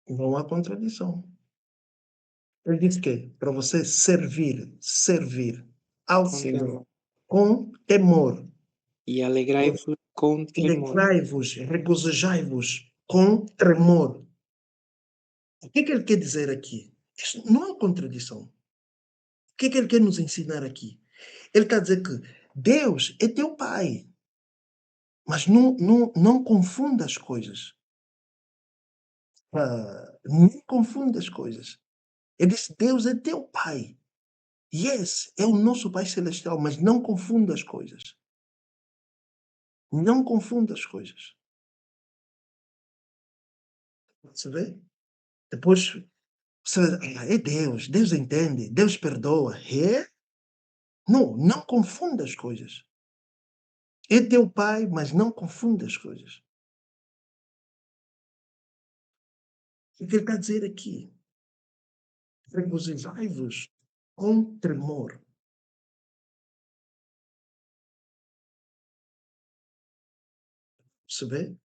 Não há contradição. Ele diz que para você servir ao Com Senhor temor. com temor. E alegrai-vos com tremor. Alegrai-vos, regozijai-vos com tremor. O que ele quer dizer aqui? Isso não é contradição. O que ele quer nos ensinar aqui? Ele está a dizer que Deus é teu pai, mas não confunda as coisas. Não confunda as coisas. Ele disse, Deus é teu pai. Yes, é o nosso Pai Celestial, mas não confunda as coisas. Não confunda as coisas. Você vê? Depois, você vai dizer, é Deus, Deus entende, Deus perdoa. É? Não confunda as coisas. É teu pai, mas não confunda as coisas. O que ele está a dizer aqui? Regozijai-vos com tremor. Você vê?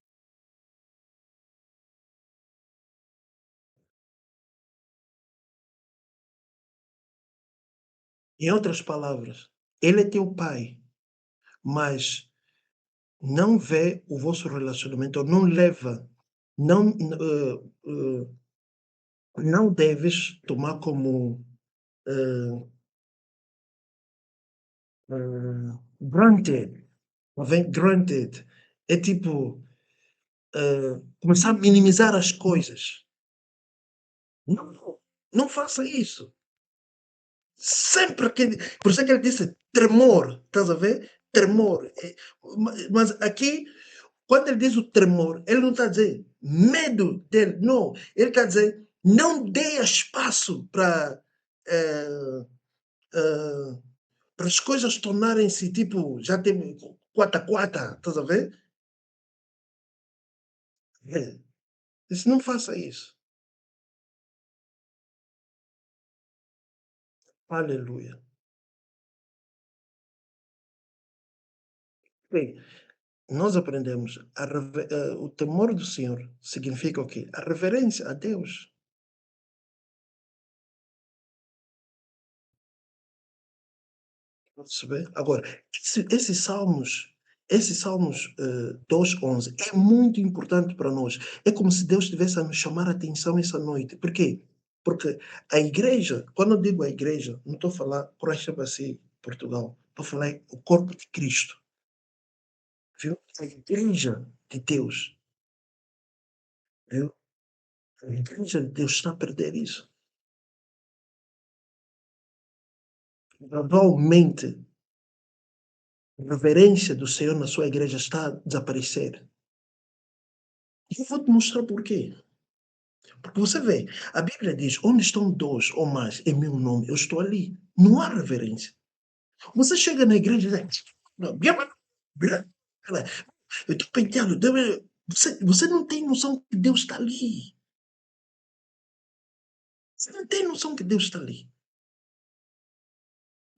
Em outras palavras, ele é teu pai, mas não vê o vosso relacionamento, ou não leva, não deves tomar como granted. Vem granted. É tipo começar a minimizar as coisas. Não faça isso. Sempre que. Por isso é que ele disse tremor. Estás a ver? Tremor. Mas aqui, quando ele diz o tremor, ele não está a dizer medo dele. Não. Ele está a dizer não dê espaço para. Para as coisas tornarem-se tipo, já tem quata, estás a ver? É. Disse, não faça isso. Aleluia. Bem, nós aprendemos, o temor do Senhor significa o quê? A reverência a Deus. Perceber? Agora, esses Salmos 2:11 é muito importante para nós. É como se Deus estivesse a nos chamar a atenção essa noite. Por quê? Porque a igreja, quando eu digo a igreja, não estou a falar por assim, Portugal. Estou a falar o corpo de Cristo. Viu? A igreja de Deus. Viu? A igreja de Deus está a perder isso. Gradualmente, a reverência do Senhor na sua igreja está a desaparecer. E eu vou te mostrar por quê. Porque você vê, a Bíblia diz: onde estão dois ou mais em meu nome, eu estou ali. Não há reverência. Você chega na igreja e diz: não, eu estou penteando. Você não tem noção que Deus está ali. Você não tem noção que Deus está ali.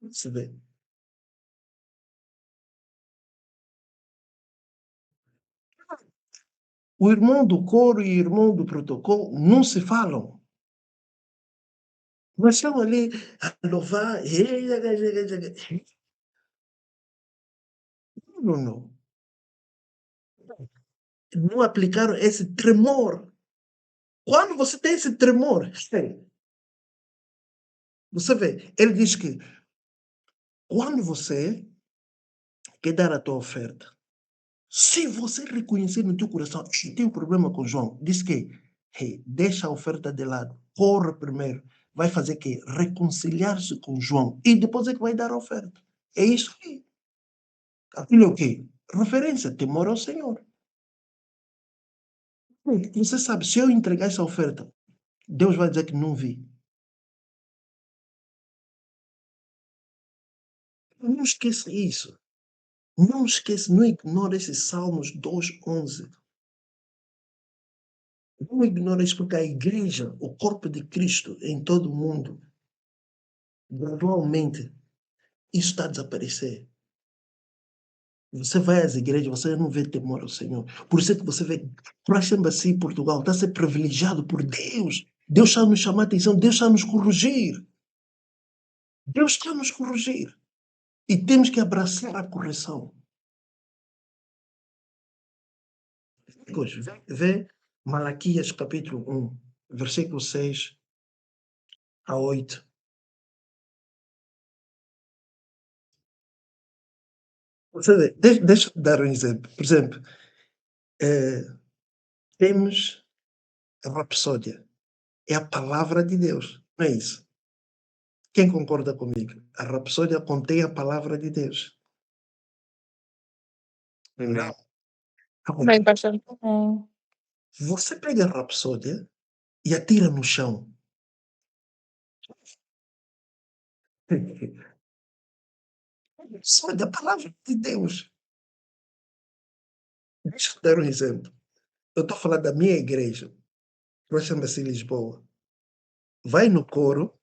Você vê. O irmão do coro e o irmão do protocolo não se falam. Mas estão ali a louvar. Não. Não aplicaram esse tremor. Quando você tem esse tremor, você vê, ele diz que quando você quer dar a tua oferta, se você reconhecer no teu coração que tem um problema com João, diz que deixa a oferta de lado, corre primeiro, vai fazer que reconciliar-se com João e depois é que vai dar a oferta. É isso aí. Aquilo é o quê? Referência, temor ao Senhor. Você sabe, se eu entregar essa oferta, Deus vai dizer que não vi. Não esqueça isso. Não esqueça, não ignore esses Salmos 2:11. Não ignore isso, porque a igreja, o corpo de Cristo em todo o mundo, gradualmente, isso está a desaparecer. Você vai às igrejas, você não vê temor ao Senhor. Por isso é que você vê, Christ Embassy Portugal está a ser privilegiado por Deus. Deus está a nos chamar a atenção, Deus está a nos corrigir. Deus está a nos corrigir. E temos que abraçar a correção. Depois, vê Malaquias capítulo 1, versículo 6 a 8. Você vê, deixa eu dar um exemplo. Por exemplo, temos a Rapsódia. É a palavra de Deus, não é isso? Quem concorda comigo? A Rapsódia contém a palavra de Deus. Não. Bem, pastor. Você pega a Rapsódia e atira no chão. Só da palavra de Deus. Deixa eu dar um exemplo. Eu estou falando da minha igreja, que chama-se Lisboa. Vai no coro,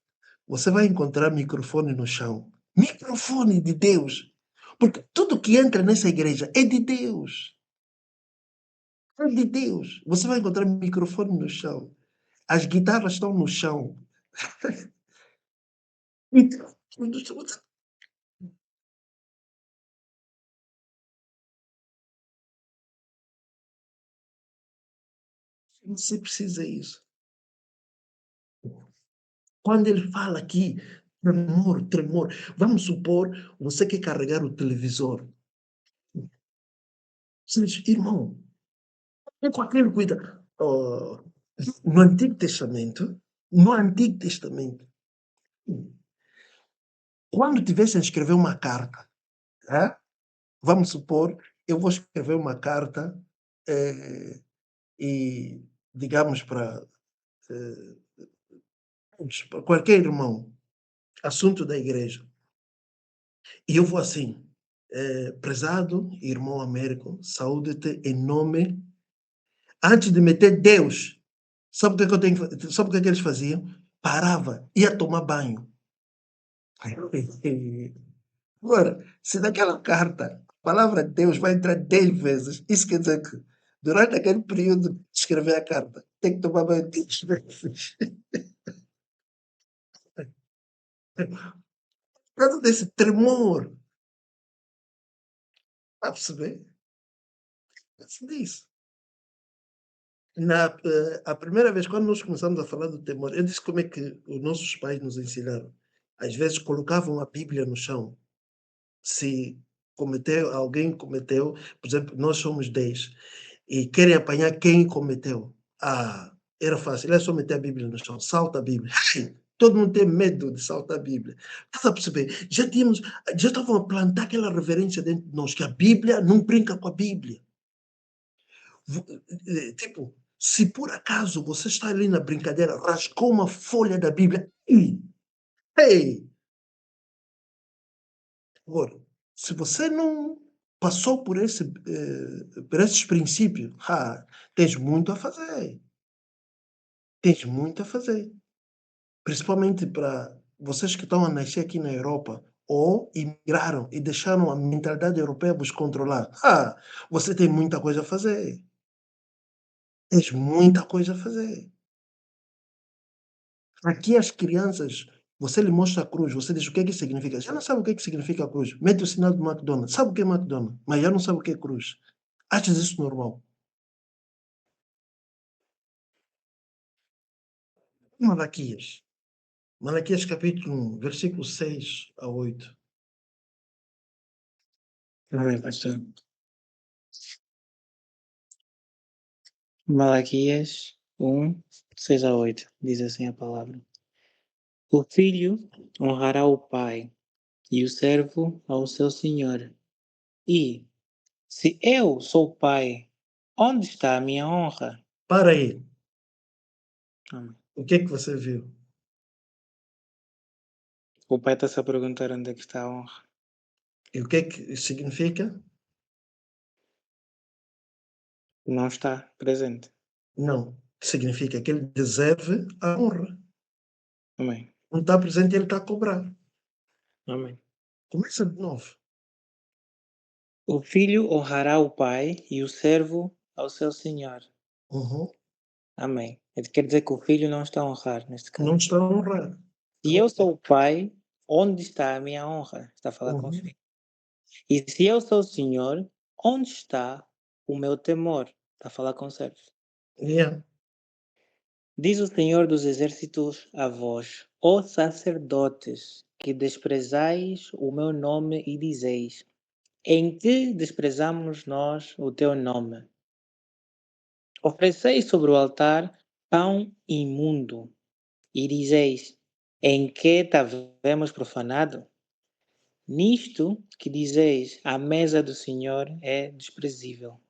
você vai encontrar microfone no chão. Microfone de Deus. Porque tudo que entra nessa igreja é de Deus. É de Deus. Você vai encontrar microfone no chão. As guitarras estão no chão. Você precisa isso. Quando ele fala aqui, tremor, tremor. Vamos supor, você quer carregar o televisor. Você diz, irmão, é com aquele cuidado. No Antigo Testamento, quando tivesse a escrever uma carta, vamos supor, eu vou escrever uma carta e, digamos, para qualquer irmão, assunto da igreja. E eu vou assim, prezado irmão Américo, saúde-te em nome. Antes de meter Deus, sabe o que, é que eu tenho que sabe o que, é que eles faziam? Parava, ia tomar banho. Agora, se naquela carta a palavra Deus vai entrar 10 vezes, isso quer dizer que durante aquele período de escrever a carta, tem que tomar banho 10 vezes. Por causa desse tremor. Está a perceber? Assim disso. A primeira vez, quando nós começamos a falar do temor, eu disse como é que os nossos pais nos ensinaram. Às vezes colocavam a Bíblia no chão. Se alguém cometeu, por exemplo, nós somos 10 e querem apanhar quem cometeu. Era fácil, é só meter a Bíblia no chão, salta a Bíblia. Todo mundo tem medo de saltar a Bíblia. Estás a perceber? Já estavam a plantar aquela reverência dentro de nós, que a Bíblia não brinca com a Bíblia. Tipo, se por acaso você está ali na brincadeira, rascou uma folha da Bíblia, ei! Agora, se você não passou por esses princípios, tens muito a fazer. Tens muito a fazer. Principalmente para vocês que estão a nascer aqui na Europa ou imigraram e deixaram a mentalidade europeia vos controlar. Você tem muita coisa a fazer. Tens muita coisa a fazer. Aqui as crianças, você lhe mostra a cruz, você diz o que é que significa. Já não sabe o que é que significa a cruz. Mete o sinal do McDonald's. Sabe o que é McDonald's, mas já não sabe o que é cruz. Achas isso normal? Malaquias. Malaquias capítulo 1, versículo 6 a 8. Amém, pastor. Malaquias 1, 6 a 8, diz assim a palavra. O filho honrará o pai e o servo ao seu senhor. E, se eu sou pai, onde está a minha honra? Para aí. Amém. O que é que você viu? O pai está-se a perguntar onde é que está a honra. E o que é que significa? Não está presente. Não. Significa que ele deserve a honra. Amém. Não está presente, ele está a cobrar. Amém. Começa de novo. O filho honrará o pai e o servo ao seu senhor. Uhum. Amém. Quer dizer que o filho não está a honrar, neste caso. Não está a honrar. Se eu sou o pai, onde está a minha honra? Está a falar com o filho. E se eu sou o senhor, onde está o meu temor? Está a falar com o servo. Yeah. Diz o Senhor dos Exércitos a vós, ó sacerdotes, que desprezais o meu nome e dizeis: em que desprezamos nós o teu nome? Ofereceis sobre o altar pão imundo, e dizeis, em que te havemos profanado? Nisto que dizeis, a mesa do Senhor é desprezível.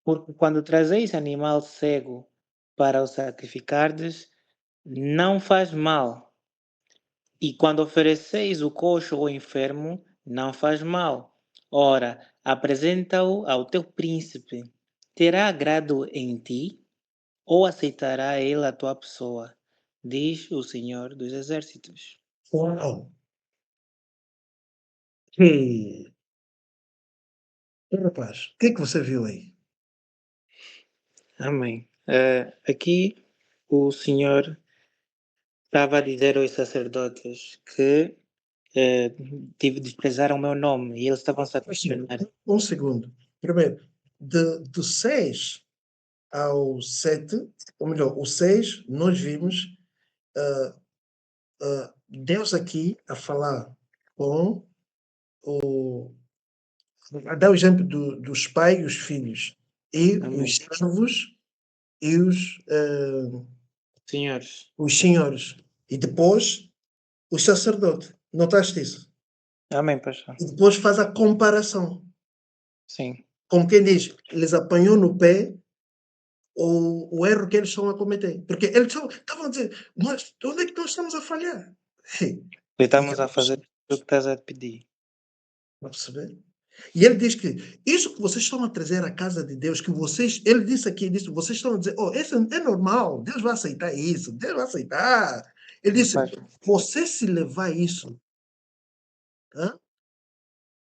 Porque quando trazeis animal cego para o sacrificardes, não faz mal. E quando ofereceis o coxo ou enfermo, não faz mal. Ora, apresenta-o ao teu príncipe. Terá agrado em ti? Ou aceitará ele a tua pessoa? Diz o Senhor dos Exércitos. Uau! Hum. Rapaz, o que é que você viu aí? Amém. Aqui o Senhor estava a dizer aos sacerdotes que desprezaram o meu nome e eles estavam-se a questionar. Um segundo. Primeiro, do 6 ao 7, ou melhor, o 6, nós vimos Deus aqui a falar com a dar o exemplo dos pais e os filhos, e Amém. os servos e Senhores. os senhores, e depois os sacerdotes. Notaste isso? Amém, pastor. E depois faz a comparação. Sim. Como quem diz, eles apanhou no pé o erro que eles estão a cometer. Porque eles estavam a dizer, mas onde é que nós estamos a falhar? E estamos a fazer o que estás a pedir. Vai perceber? E ele diz que isso que vocês estão a trazer à casa de Deus, que vocês, ele disse aqui, disse, vocês estão a dizer, oh, isso é normal, Deus vai aceitar isso, Deus vai aceitar. Ele disse, você se levar isso, hã?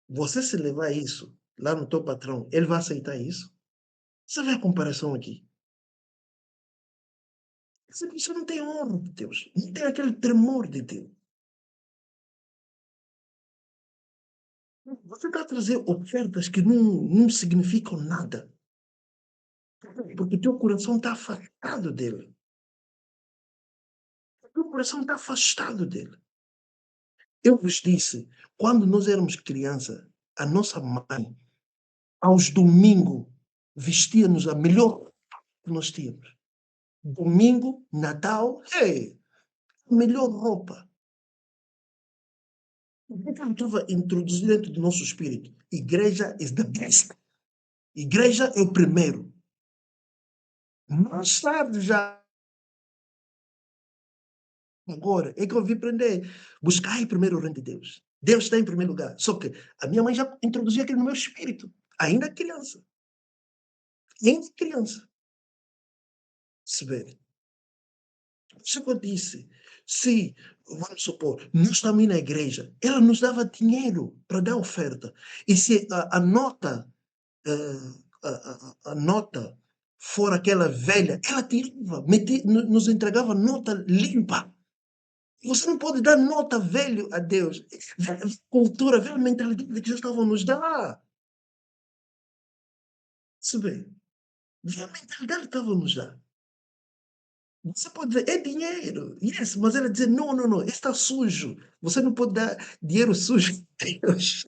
Você se levar isso lá no teu patrão, ele vai aceitar isso? Você vê a comparação aqui. Você não tem honra de Deus, não tem aquele tremor de Deus. Você está a trazer ofertas que não significam nada. Porque o teu coração está afastado dele. O teu coração está afastado dele. Eu vos disse, quando nós éramos criança, a nossa mãe, aos domingos, vestia-nos a melhor roupa que nós tínhamos. Domingo, Natal, hey, melhor roupa. Eu estava introduzido dentro do nosso espírito. Igreja is the best. Igreja é o primeiro. Mais tarde já. Agora é que eu vim aprender. Buscar primeiro o reino de Deus. Deus está em primeiro lugar. Só que a minha mãe já introduziu aquilo no meu espírito. Ainda criança. Ainda criança. Perceber? Isso que eu disse. Se, vamos supor, nós estamos na igreja, ela nos dava dinheiro para dar oferta. E se a nota, a nota for aquela velha, ela tirava, nos entregava nota limpa. Você não pode dar nota velho a Deus. Vê a cultura, vê a mentalidade que Deus estava a nos dar. Se vê? Vê a mentalidade que estava a nos dar. Você pode dizer, é dinheiro. Yes, mas ela dizer, não, não, não, está sujo. Você não pode dar dinheiro sujo a Deus.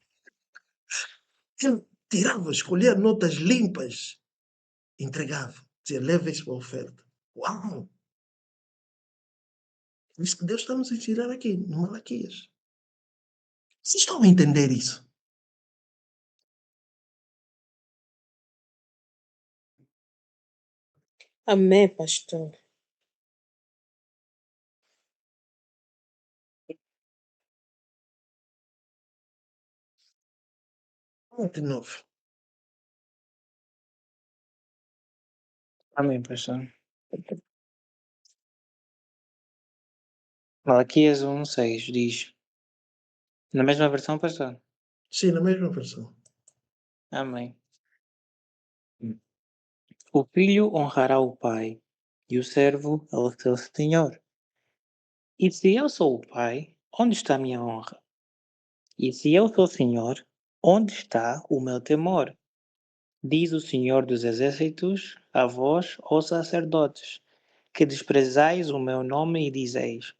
Ele tirava, escolhia notas limpas, entregava. Dizia, leva isso para a oferta. Uau! Isso que Deus está nos ensinar aqui, no Malaquias. Vocês estão a entender isso? Amém, pastor. De novo. Amém, pastor. Malaquias 1:6 diz. Na mesma versão, pastor? Sim, na mesma versão. Amém. O filho honrará o pai e o servo ao seu senhor. E se eu sou o pai, onde está a minha honra? E se eu sou senhor, onde está o meu temor? Diz o Senhor dos Exércitos a vós, ó sacerdotes, que desprezais o meu nome e dizeis: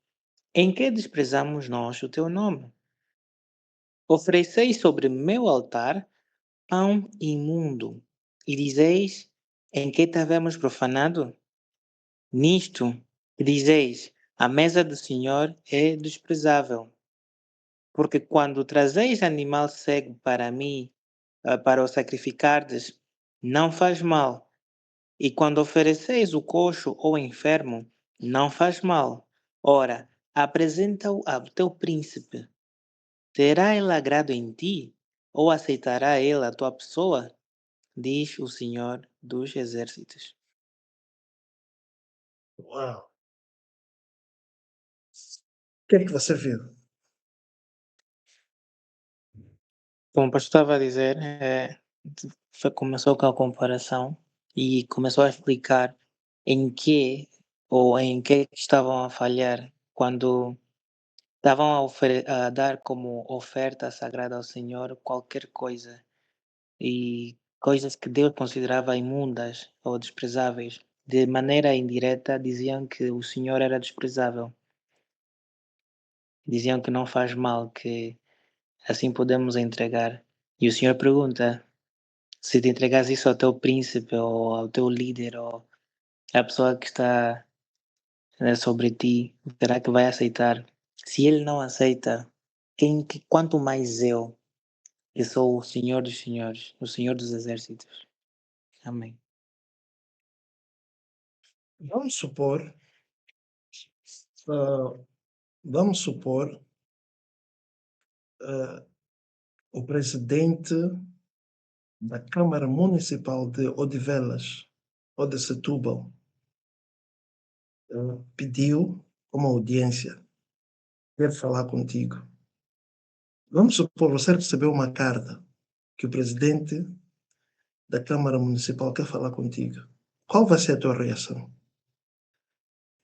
em que desprezamos nós o teu nome? Ofereceis sobre meu altar pão imundo, e dizeis: em que te havemos profanado? Nisto dizeis: a mesa do Senhor é desprezável. Porque quando trazeis animal cego para mim, para o sacrificardes, não faz mal. E quando ofereceis o coxo ou enfermo, não faz mal. Ora, apresenta-o ao teu príncipe. Terá ele agrado em ti? Ou aceitará ele a tua pessoa? Diz o Senhor dos Exércitos. Uau! O que é que você viu? Como o pastor estava a dizer, começou com a comparação e começou a explicar em que ou em que estavam a falhar quando estavam a dar como oferta sagrada ao Senhor qualquer coisa e coisas que Deus considerava imundas ou desprezáveis. De maneira indireta, diziam que o Senhor era desprezável. Diziam que não faz mal, que assim podemos entregar. E o Senhor pergunta: se te entregas isso ao teu príncipe ou ao teu líder ou à pessoa que está sobre ti, será que vai aceitar? Se ele não aceita, quanto mais eu, que sou o Senhor dos Senhores, o Senhor dos Exércitos. Amém. Vamos supor, ah, vamos supor, o presidente da Câmara Municipal de Odivelas ou de Setúbal pediu uma audiência, quer falar contigo. Vamos supor, você recebeu uma carta que o presidente da Câmara Municipal quer falar contigo. Qual vai ser a tua reação?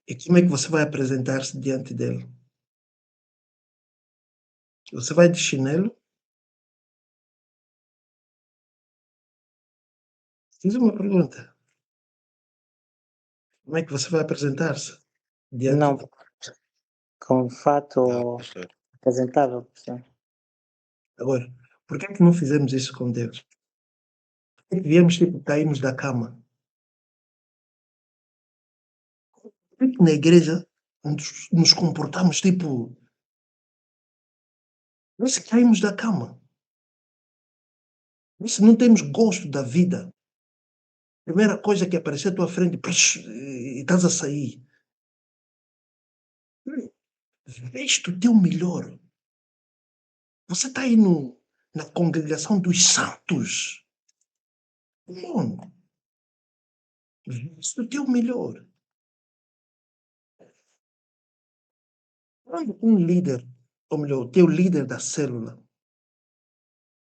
E como é que você vai apresentar-se diante dele? Você vai de chinelo? Fiz uma pergunta. Como é que você vai apresentar-se diante Não, dele? com fato pastor. apresentável, pastor. Agora, por que é que não fizemos isso com Deus? Por que é que viemos, tipo, caímos da cama? Por que é que na igreja nos comportamos, tipo, nós caímos da cama? Nós não temos gosto da vida. Primeira coisa que apareceu à tua frente, e estás a sair. Veste o teu melhor. Você está aí na congregação dos santos. Mano, veste o teu melhor. Quando um líder, ou melhor, o teu líder da célula,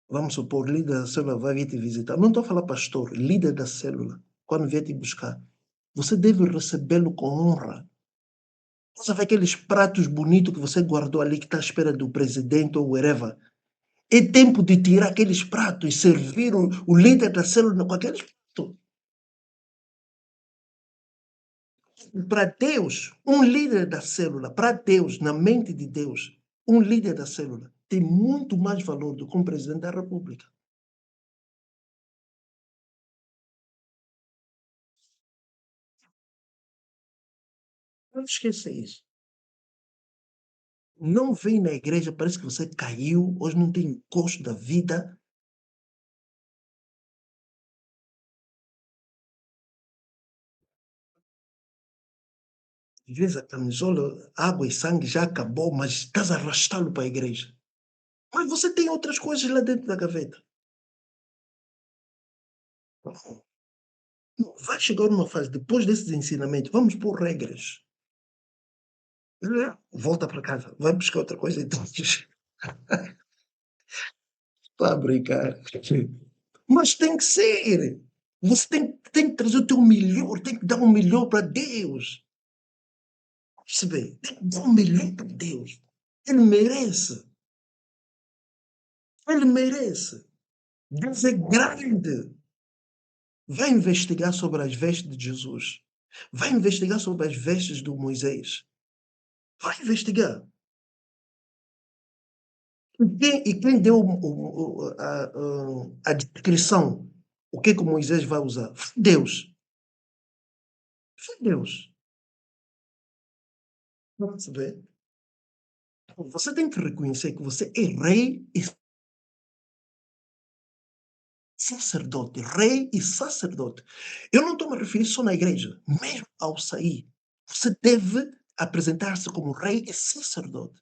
vamos supor, o líder da célula vai vir te visitar. Não estou a falar pastor, líder da célula, quando vier te buscar, você deve recebê-lo com honra. Você vê aqueles pratos bonitos que você guardou ali, que está à espera do presidente ou wherever. É tempo de tirar aqueles pratos e servir o líder da célula com aqueles pratos. Para Deus, um líder da célula, para Deus, na mente de Deus, um líder da célula tem muito mais valor do que um presidente da República. Não esqueça isso. Não vem na igreja, parece que você caiu, hoje não tem gosto da vida. Às vezes a camisola, água e sangue já acabou, mas estás a arrastá-lo para a igreja. Mas você tem outras coisas lá dentro da gaveta. Não, vai chegar uma fase, depois desses ensinamentos, vamos pôr regras. Volta para casa, vai buscar outra coisa e diz, está a brincar. Mas tem que ser. Você tem que trazer o teu melhor, tem que dar o melhor para Deus. Percebe? Tem que dar o melhor para Deus. Ele merece. Ele merece. Deus é grande. Vai investigar sobre as vestes de Jesus. Vai investigar sobre as vestes do Moisés. Vai investigar. E quem deu a descrição, o que Moisés vai usar? Foi Deus. Foi Deus. Você vê? Você tem que reconhecer que você é rei e sacerdote. Rei e sacerdote. Eu não estou me referindo só na igreja. Mesmo ao sair, você deve apresentar-se como rei e sacerdote.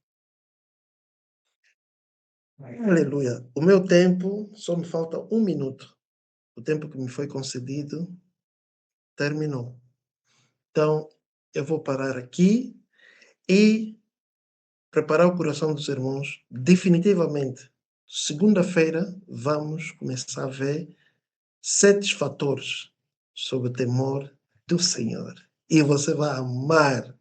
Aleluia. O meu tempo, só me falta 1 minuto. O tempo que me foi concedido terminou. Então, eu vou parar aqui e preparar o coração dos irmãos. Definitivamente, segunda-feira, vamos começar a ver 7 fatores sobre o temor do Senhor. E você vai amar